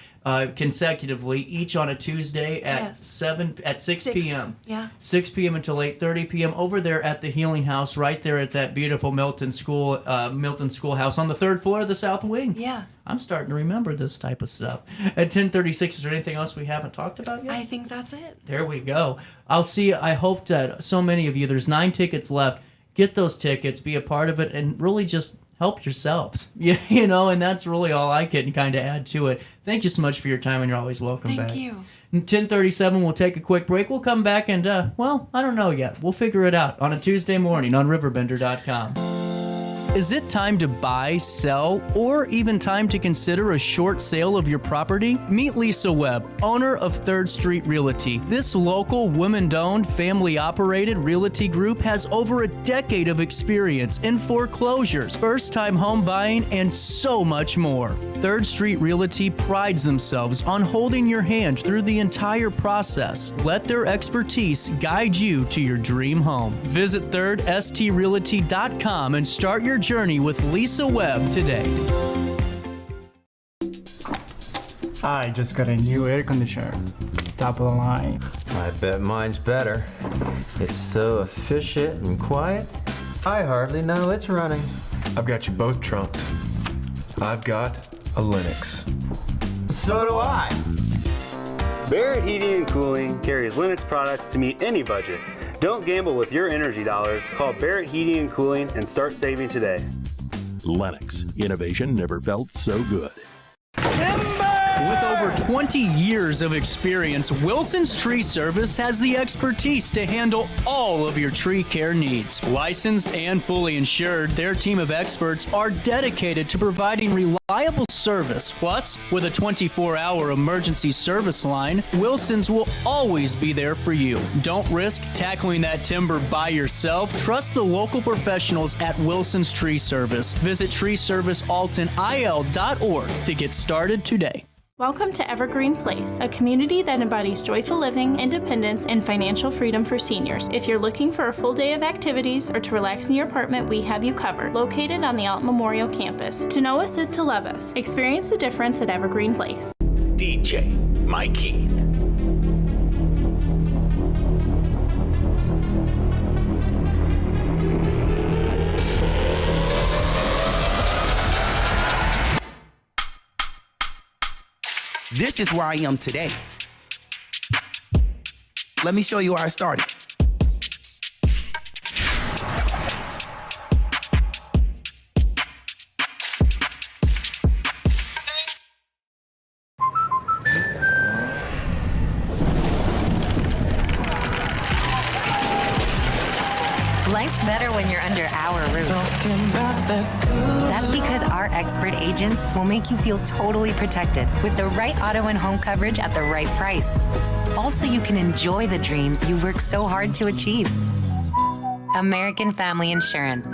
consecutively, each on a Tuesday at 6 p.m. Yeah. 6 p.m. until 8:30 p.m. over there at the Healing Haus, right there at that beautiful Milton Schoolhouse on the 3rd floor of the South Wing. Yeah. I'm starting to remember this type of stuff. At 10:36, is there anything else we haven't talked about yet? I think that's it. There we go. I hope that so many of you, there's 9 tickets left. Get those tickets, be a part of it, and really just help yourselves. And that's really all I can kind of add to it. Thank you so much for your time, and you're always welcome back. Thank you. 10:37, we'll take a quick break. We'll come back and, I don't know yet. We'll figure it out on a Tuesday morning on RiverBender.com. Is it time to buy, sell, or even time to consider a short sale of your property? Meet Lisa Webb, owner of 3rd Street Realty. This local, women-owned, family-operated realty group has over a decade of experience in foreclosures, first-time home buying, and so much more. 3rd Street Realty prides themselves on holding your hand through the entire process. Let their expertise guide you to your dream home. Visit 3rdstrealty.com and start your journey with Lisa Webb today. I just got a new air conditioner. Top of the line. I bet mine's better. It's so efficient and quiet, I hardly know it's running. I've got you both trumped. I've got a Linux. So do I. Barrett Heating and Cooling carries Linux products to meet any budget. Don't gamble with your energy dollars. Call Barrett Heating and Cooling and start saving today. Lennox. Innovation never felt so good. With over 20 years of experience, Wilson's Tree Service has the expertise to handle all of your tree care needs. Licensed and fully insured, their team of experts are dedicated to providing reliable service. Plus, with a 24-hour emergency service line, Wilson's will always be there for you. Don't risk tackling that timber by yourself. Trust the local professionals at Wilson's Tree Service. Visit treeservicealtonil.org to get started today. Welcome to Evergreen Place, a community that embodies joyful living, independence, and financial freedom for seniors. If you're looking for a full day of activities or to relax in your apartment, we have you covered. Located on the Alton Memorial Campus. To know us is to love us. Experience the difference at Evergreen Place. DJ Mike Keith. This is where I am today. Let me show you how I started. when you're under our roof. That's because our expert agents will make you feel totally protected with the right auto and home coverage at the right price. Also, you can enjoy the dreams you've worked so hard to achieve. American Family Insurance.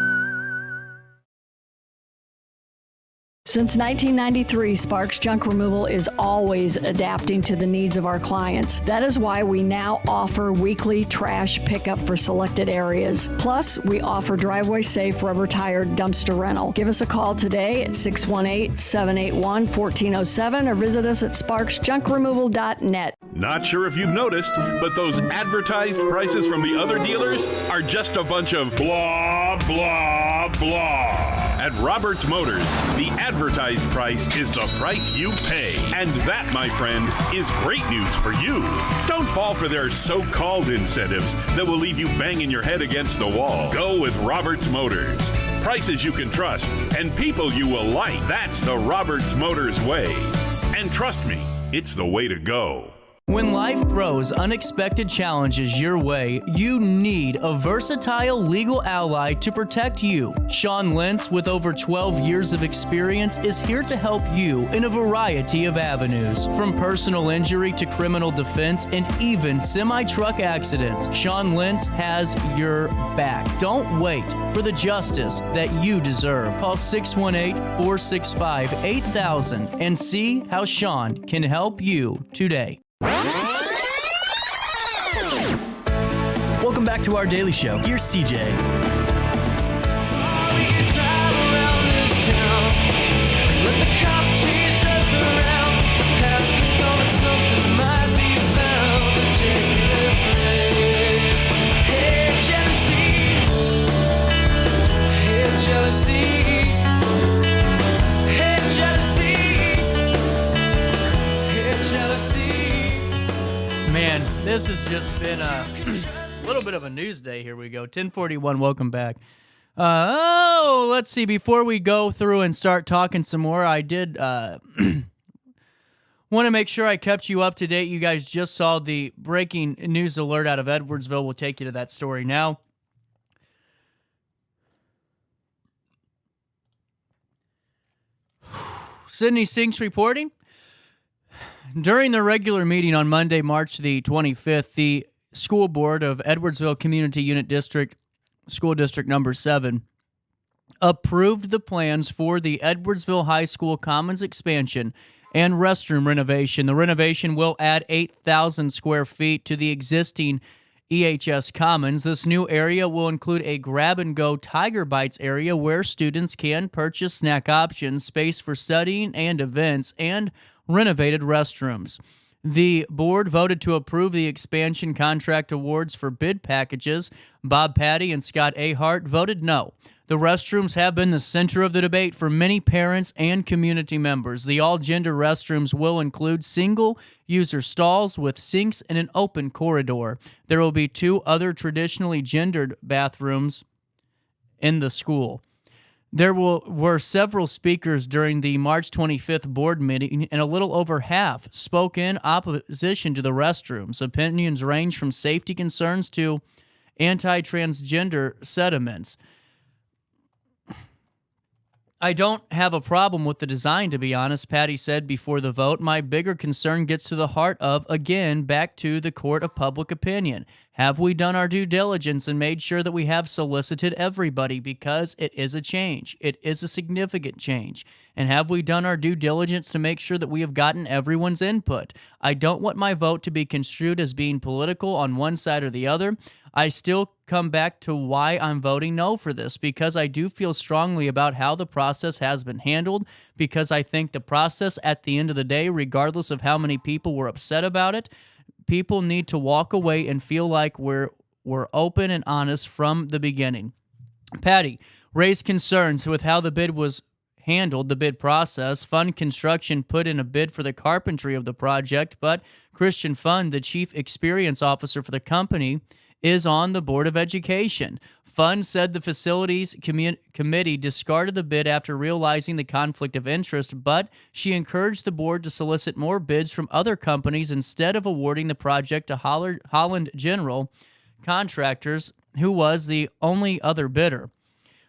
Since 1993, Sparks Junk Removal is always adapting to the needs of our clients. That is why we now offer weekly trash pickup for selected areas. Plus, we offer driveway-safe rubber-tired dumpster rental. Give us a call today at 618-781-1407 or visit us at sparksjunkremoval.net. Not sure if you've noticed, but those advertised prices from the other dealers are just a bunch of blah, blah, blah. At Roberts Motors, the advertised price is the price you pay. And that, my friend, is great news for you. Don't fall for their so-called incentives that will leave you banging your head against the wall. Go with Roberts Motors. Prices you can trust and people you will like. That's the Roberts Motors way. And trust me, it's the way to go. When life throws unexpected challenges your way, you need a versatile legal ally to protect you. Sean Lentz, with over 12 years of experience, is here to help you in a variety of avenues. From personal injury to criminal defense and even semi-truck accidents, Sean Lentz has your back. Don't wait for the justice that you deserve. Call 618-465-8000 and see how Sean can help you today. Welcome back to our daily show. Here's CJ. Man, this has just been a little bit of a news day. Here we go. 1041, welcome back. Let's see. Before we go through and start talking some more, I did want to make sure I kept you up to date. You guys just saw the breaking news alert out of Edwardsville. We'll take you to that story now. Sydney Sinks reporting. During the regular meeting on Monday, March the 25th, the school board of Edwardsville Community Unit District, School District Number 7, approved the plans for the Edwardsville High School Commons expansion and restroom renovation. The renovation will add 8,000 square feet to the existing EHS Commons. This new area will include a grab-and-go Tiger Bites area where students can purchase snack options, space for studying and events, and renovated restrooms. The board voted to approve the expansion contract awards for bid packages. Bob Patty and Scott Ahart voted no. The restrooms have been the center of the debate for many parents and community members. The all-gender restrooms will include single-user stalls with sinks and an open corridor. There will be 2 other traditionally gendered bathrooms in the school. There were several speakers during the March 25th board meeting, and a little over half spoke in opposition to the restrooms. Opinions range from safety concerns to anti-transgender sentiments. I don't have a problem with the design, to be honest, Patty said before the vote. My bigger concern gets to the heart of, again, back to the court of public opinion. Have we done our due diligence and made sure that we have solicited everybody? Because it is a change. It is a significant change. And have we done our due diligence to make sure that we have gotten everyone's input? I don't want my vote to be construed as being political on one side or the other. I still come back to why I'm voting no for this, because I do feel strongly about how the process has been handled, because I think the process at the end of the day, regardless of how many people were upset about it, people need to walk away and feel like we're open and honest from the beginning. Patty raised concerns with how the bid was handled, the bid process. Fund Construction put in a bid for the carpentry of the project, but Christian Fund, the chief experience officer for the company, is on the Board of Education. Fund said the facilities committee discarded the bid after realizing the conflict of interest, but she encouraged the board to solicit more bids from other companies instead of awarding the project to Holland General Contractors, who was the only other bidder.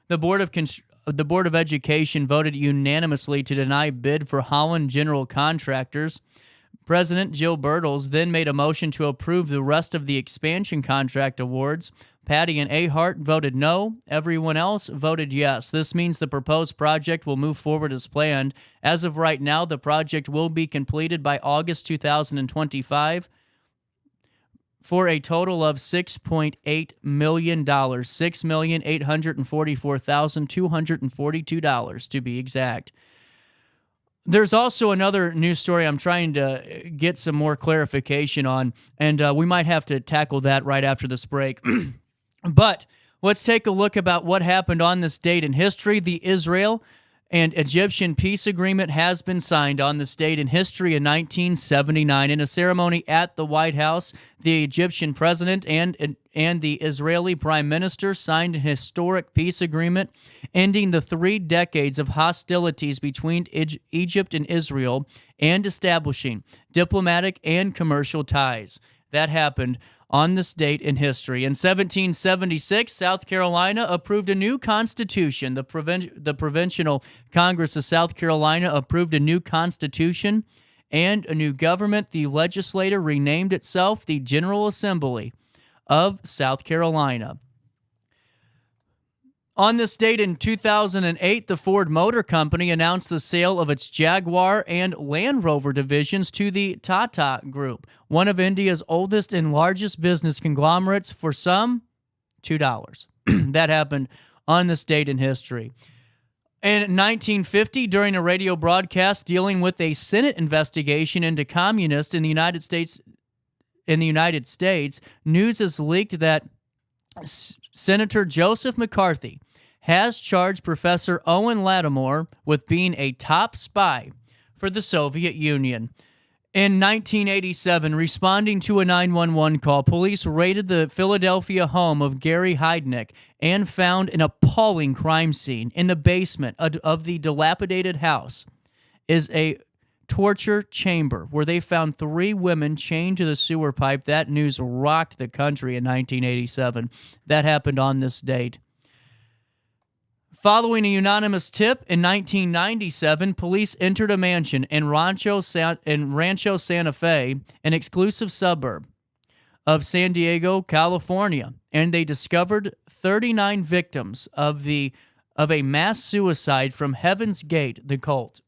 The Board of Education voted unanimously to deny bid for Holland General Contractors. President Jill Birtles then made a motion to approve the rest of the expansion contract awards. Patty and Ahart voted no. Everyone else voted yes. This means the proposed project will move forward as planned. As of right now, the project will be completed by August 2025 for a total of $6.8 million, $6,844,242 to be exact. There's also another news story I'm trying to get some more clarification on, and we might have to tackle that right after this break. But let's take a look about what happened on this date in history. The Israel and Egyptian peace agreement has been signed on this date in history in 1979. In a ceremony at the White House, the Egyptian president and the Israeli prime minister signed an historic peace agreement, ending the 3 decades of hostilities between Egypt and Israel and establishing diplomatic and commercial ties. That happened on this date in history. In 1776, South Carolina approved a new constitution. The Provincial Congress of South Carolina approved a new constitution and a new government. The legislature renamed itself the General Assembly of South Carolina. On this date in 2008, the Ford Motor Company announced the sale of its Jaguar and Land Rover divisions to the Tata Group, one of India's oldest and largest business conglomerates, for some $2. That happened on this date in history. In 1950, during a radio broadcast dealing with a Senate investigation into communists in the United States, news is leaked that Senator Joseph McCarthy has charged Professor Owen Lattimore with being a top spy for the Soviet Union. In 1987, responding to a 911 call, police raided the Philadelphia home of Gary Heidnik and found an appalling crime scene. In the basement of the dilapidated house is a torture chamber where they found 3 women chained to the sewer pipe. That news rocked the country in 1987. That happened on this date. Following a unanimous tip in 1997, police entered a mansion in Rancho Santa Fe, an exclusive suburb of San Diego, California, and they discovered 39 victims of a mass suicide from Heaven's Gate, the cult.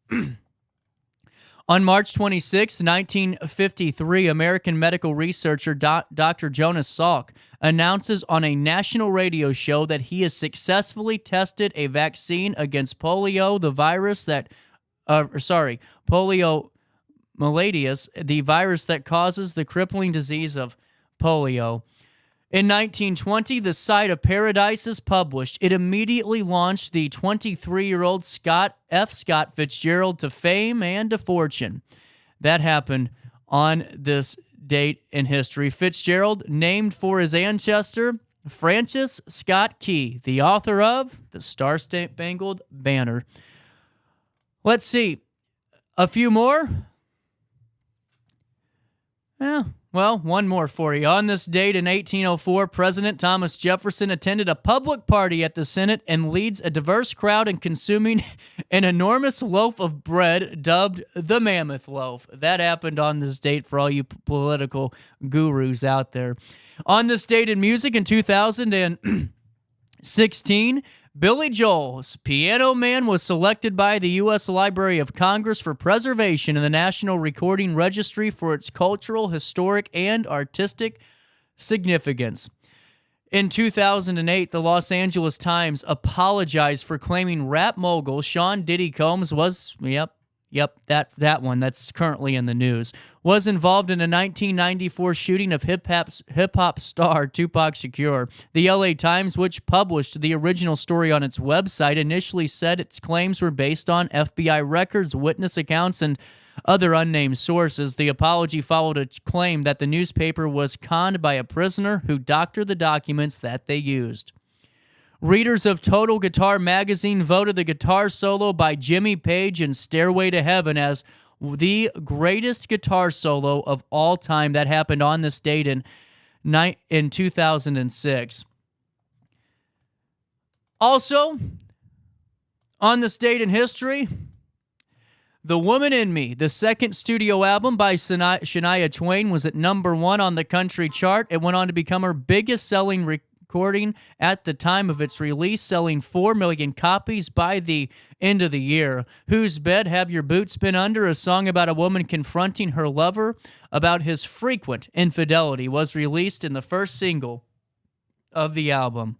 On March 26, 1953, American medical researcher Dr. Jonas Salk announces on a national radio show that he has successfully tested a vaccine against polio, poliomyelitis, the virus that causes the crippling disease of polio. In 1920, The Site of Paradise is published. It immediately launched the 23-year-old Scott Fitzgerald to fame and to fortune. That happened on this date in history. Fitzgerald, named for his ancestor, Francis Scott Key, the author of The Star-Spangled Banner. Let's see. A few more? Well, one more for you. On this date in 1804, President Thomas Jefferson attended a public party at the Senate and leads a diverse crowd in consuming an enormous loaf of bread dubbed the Mammoth Loaf. That happened on this date for all you political gurus out there. On this date in music in 2016, Billy Joel's Piano Man was selected by the U.S. Library of Congress for preservation in the National Recording Registry for its cultural, historic, and artistic significance. In 2008, the Los Angeles Times apologized for claiming rap mogul Sean Diddy Combs was, that one that's currently in the news, was involved in a 1994 shooting of hip-hop star Tupac Shakur. The LA Times, which published the original story on its website, initially said its claims were based on FBI records, witness accounts, and other unnamed sources. The apology followed a claim that the newspaper was conned by a prisoner who doctored the documents that they used. Readers of Total Guitar magazine voted the guitar solo by Jimmy Page in Stairway to Heaven as the greatest guitar solo of all time. That happened on this date in 2006. Also, on this date in history, The Woman in Me, the second studio album by Shania Twain, was at number 1 on the country chart. It went on to become her biggest selling recording at the time of its release, selling 4 million copies by the end of the year. Whose Bed Have Your Boots Been Under, a song about a woman confronting her lover about his frequent infidelity, was released in the first single of the album.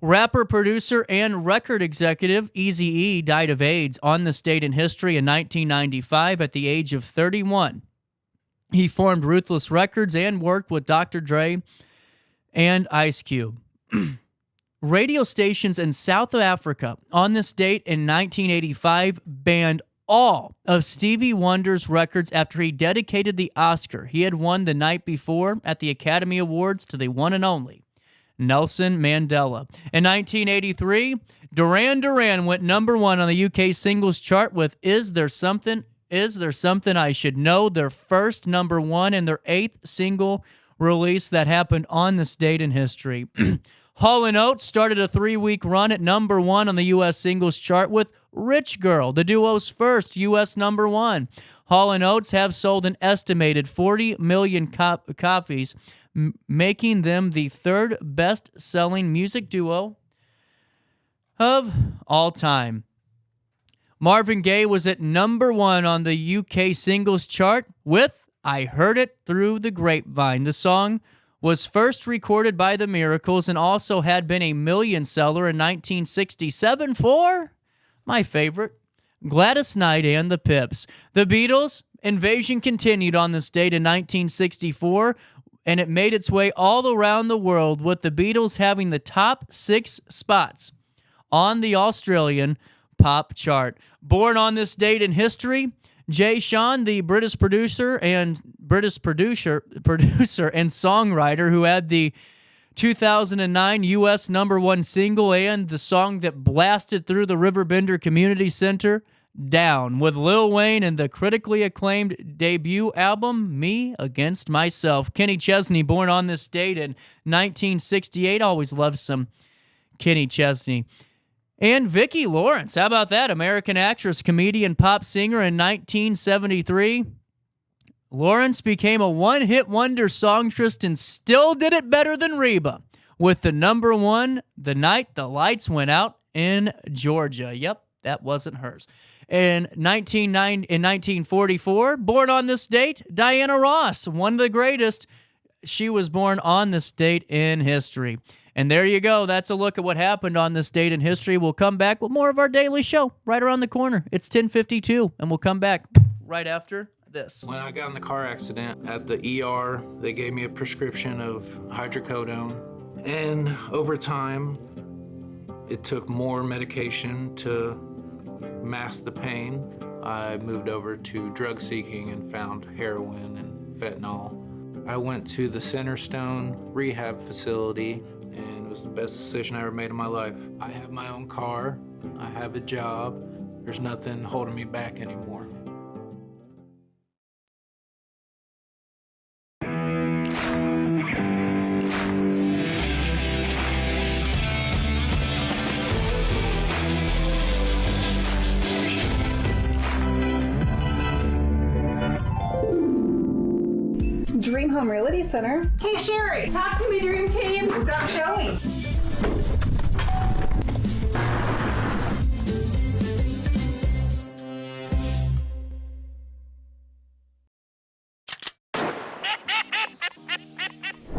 Rapper, producer, and record executive Eazy-E died of AIDS on this date in history in 1995 at the age of 31. He formed Ruthless Records and worked with Dr. Dre and Ice Cube. Radio stations in South Africa on this date in 1985 banned all of Stevie Wonder's records after he dedicated the Oscar he had won the night before at the Academy Awards to the one and only Nelson Mandela. In 1983, Duran Duran went number 1 on the UK singles chart with Is There Something I Should Know, their first number 1 and their 8th single release that happened on this date in history. Hall & Oates started a 3-week run at number 1 on the U.S. singles chart with Rich Girl, the duo's first U.S. number 1. Hall & Oates have sold an estimated 40 million copies, making them the 3rd best-selling music duo of all time. Marvin Gaye was at number 1 on the UK singles chart with I Heard It Through the Grapevine. The song was first recorded by The Miracles and also had been a million seller in 1967 for my favorite, Gladys Knight and the Pips. The Beatles' invasion continued on this date in 1964, and it made its way all around the world, with the Beatles having the top 6 spots on the Australian pop chart. Born on this date in history, Jay Sean, the British producer and songwriter who had the 2009 U.S. number 1 single and the song that blasted through the Riverbend Community Center, Down, with Lil Wayne and the critically acclaimed debut album, Me Against Myself. Kenny Chesney, born on this date in 1968. Always loved some Kenny Chesney. And Vicki Lawrence, how about that? American actress, comedian, pop singer in 1973. Lawrence became a one-hit wonder songstress and still did it better than Reba with the number 1, The Night the Lights Went Out in Georgia. Yep, that wasn't hers. In 1944, born on this date, Diana Ross, one of the greatest. She was born on this date in history. And there you go. That's a look at what happened on this date in history. We'll come back with more of our daily show right around the corner. It's 10:52, and we'll come back right after this. When I got in the car accident at the ER, they gave me a prescription of hydrocodone. And over time, it took more medication to mask the pain. I moved over to drug seeking and found heroin and fentanyl. I went to the Centerstone rehab facility, and it was the best decision I ever made in my life. I have my own car, I have a job, there's nothing holding me back anymore. Dream Home Realty Center. Hey, Sherry. Talk to me, Dream Team. We've got showing.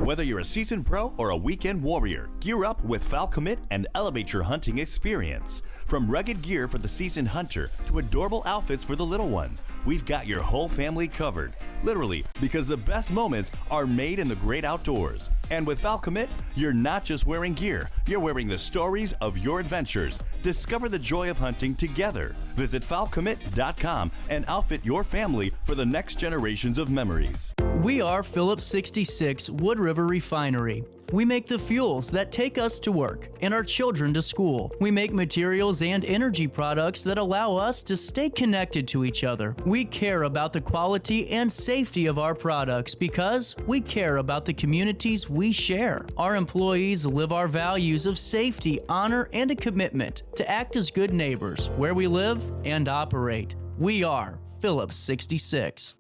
Whether you're a seasoned pro or a weekend warrior, gear up with Falcommit and elevate your hunting experience. From rugged gear for the seasoned hunter to adorable outfits for the little ones, we've got your whole family covered. Literally, because the best moments are made in the great outdoors. And with Falcommit, you're not just wearing gear, you're wearing the stories of your adventures. Discover the joy of hunting together. Visit FalCommit.com and outfit your family for the next generations of memories. We are Phillips 66 Wood River Refinery. We make the fuels that take us to work and our children to school. We make materials and energy products that allow us to stay connected to each other. We care about the quality and safety of our products because we care about the communities we share. Our employees live our values of safety, honor, and a commitment to act as good neighbors where we live and operate. We are Phillips 66.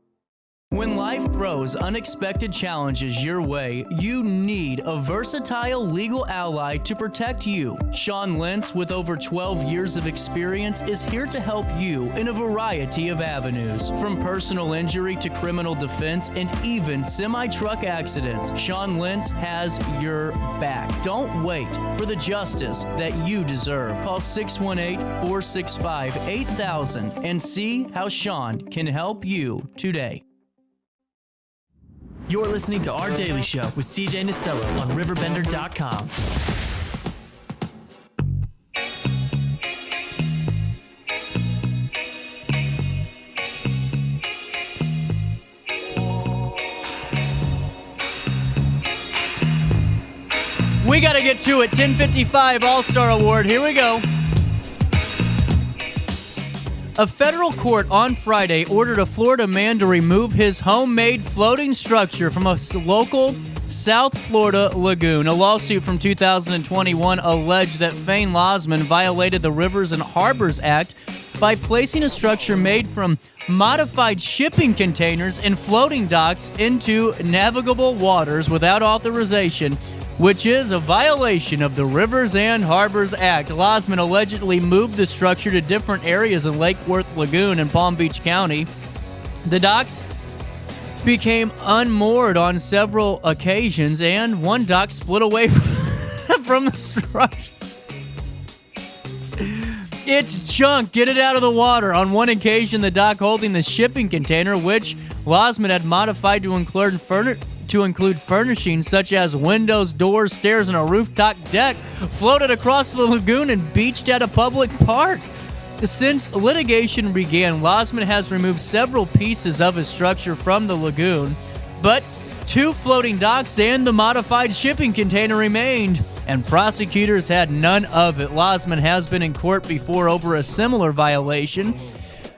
When life throws unexpected challenges your way, you need a versatile legal ally to protect you. Sean Lentz, with over 12 years of experience, is here to help you in a variety of avenues. From personal injury to criminal defense and even semi-truck accidents, Sean Lentz has your back. Don't wait for the justice that you deserve. Call 618-465-8000 and see how Sean can help you today. You're listening to Our Daily Show with CJ Nasello on RiverBender.com. We got to get to it. 1055 All-Star Award. Here we go. A federal court on Friday ordered a Florida man to remove his homemade floating structure from a local South Florida lagoon. A lawsuit from 2021 alleged that Fane Losman violated the Rivers and Harbors Act by placing a structure made from modified shipping containers and floating docks into navigable waters without authorization, which is a violation of the Rivers and Harbors Act. Losman allegedly moved the structure to different areas in Lake Worth Lagoon in Palm Beach County. The docks became unmoored on several occasions, and one dock split away from the structure. It's junk. Get it out of the water. On one occasion, the dock holding the shipping container, which Losman had modified to include furnishings such as windows, doors, stairs, and a rooftop deck, floated across the lagoon and beached at a public park. Since litigation began, Losman has removed several pieces of his structure from the lagoon, but 2 floating docks and the modified shipping container remained, and prosecutors had none of it. Losman has been in court before over a similar violation.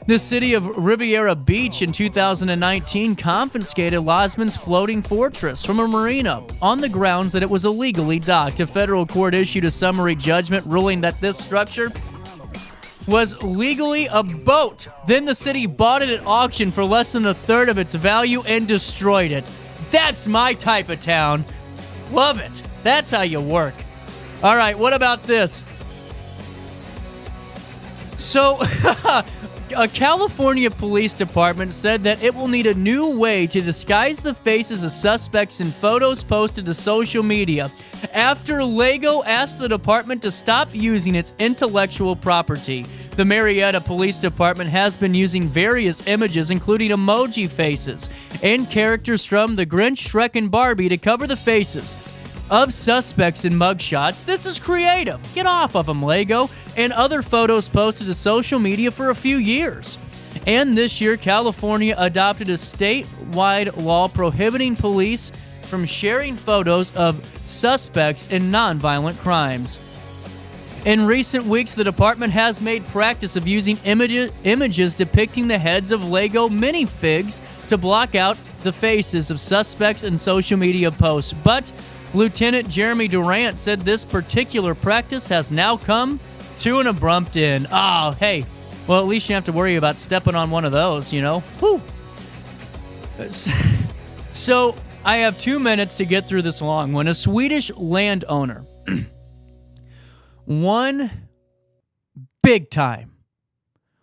The city of Riviera Beach in 2019 confiscated Losman's floating fortress from a marina on the grounds that it was illegally docked. A federal court issued a summary judgment ruling that this structure was legally a boat. Then the city bought it at auction for less than a third of its value and destroyed it. That's my type of town. Love it. That's how you work. All right, what about this? So, a California police department said that it will need a new way to disguise the faces of suspects in photos posted to social media after Lego asked the department to stop using its intellectual property. The Marietta Police Department has been using various images, including emoji faces and characters from The Grinch, Shrek, and Barbie to cover the faces of suspects in mugshots. This is creative. Get off of them, Lego. And other photos posted to social media for a few years. And this year, California adopted a statewide law prohibiting police from sharing photos of suspects in nonviolent crimes. In recent weeks, the department has made practice of using images depicting the heads of Lego minifigs to block out the faces of suspects in social media posts. But Lieutenant Jeremy Durant said this particular practice has now come to an abrupt end. Oh, hey. Well, at least you have to worry about stepping on one of those, you know? Whew. So, I have 2 minutes to get through this long one. A Swedish landowner won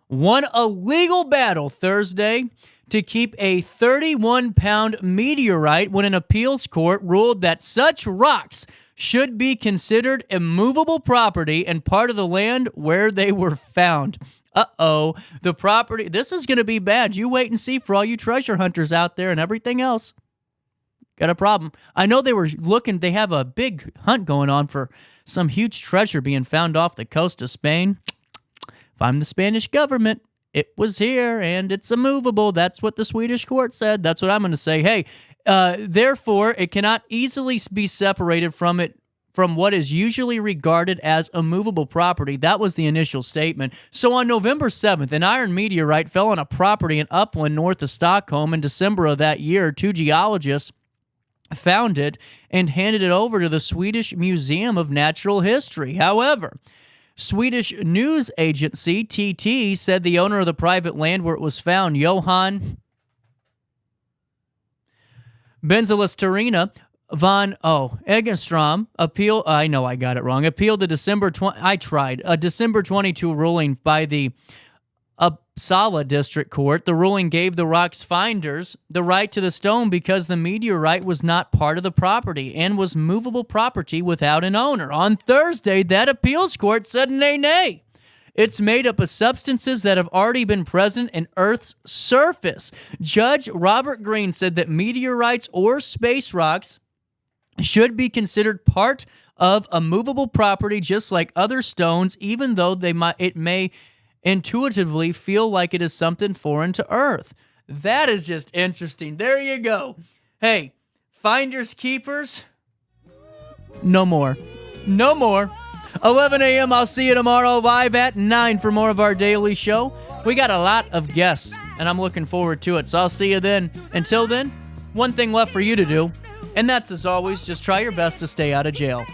a legal battle Thursday to keep a 31-pound meteorite when an appeals court ruled that such rocks should be considered immovable property and part of the land where they were found. Uh-oh, the property, this is going to be bad. You wait and see for all you treasure hunters out there and everything else. Got a problem. I know they were looking, they have a big hunt going on for some huge treasure being found off the coast of Spain. If I'm the Spanish government, it was here and it's immovable. That's what the Swedish court said. That's what I'm going to say. Hey, therefore, it cannot easily be separated from what is usually regarded as immovable property. That was the initial statement. So on November 7th, an iron meteorite fell on a property in Upland north of Stockholm in December of that year. 2 geologists found it and handed it over to the Swedish Museum of Natural History. However, Swedish news agency TT said the owner of the private land where it was found, Johan Benzelistarina von Egenstrom, appealed a December 22 ruling by the Uppsala District Court. The ruling gave the rock's finders the right to the stone because the meteorite was not part of the property and was movable property without an owner. On Thursday, that appeals court said nay. It's made up of substances that have already been present in Earth's surface. Judge Robert Green said that meteorites or space rocks should be considered part of a movable property just like other stones, even though it may intuitively feel like it is something foreign to Earth. That is just interesting. There you go. Hey, finders keepers, no more. 11 a.m. I'll see you tomorrow live at 9 for more of our daily show. We got a lot of guests, and I'm looking forward to it. So I'll see you then. Until then, one thing left for you to do, and that's, as always, just try your best to stay out of jail.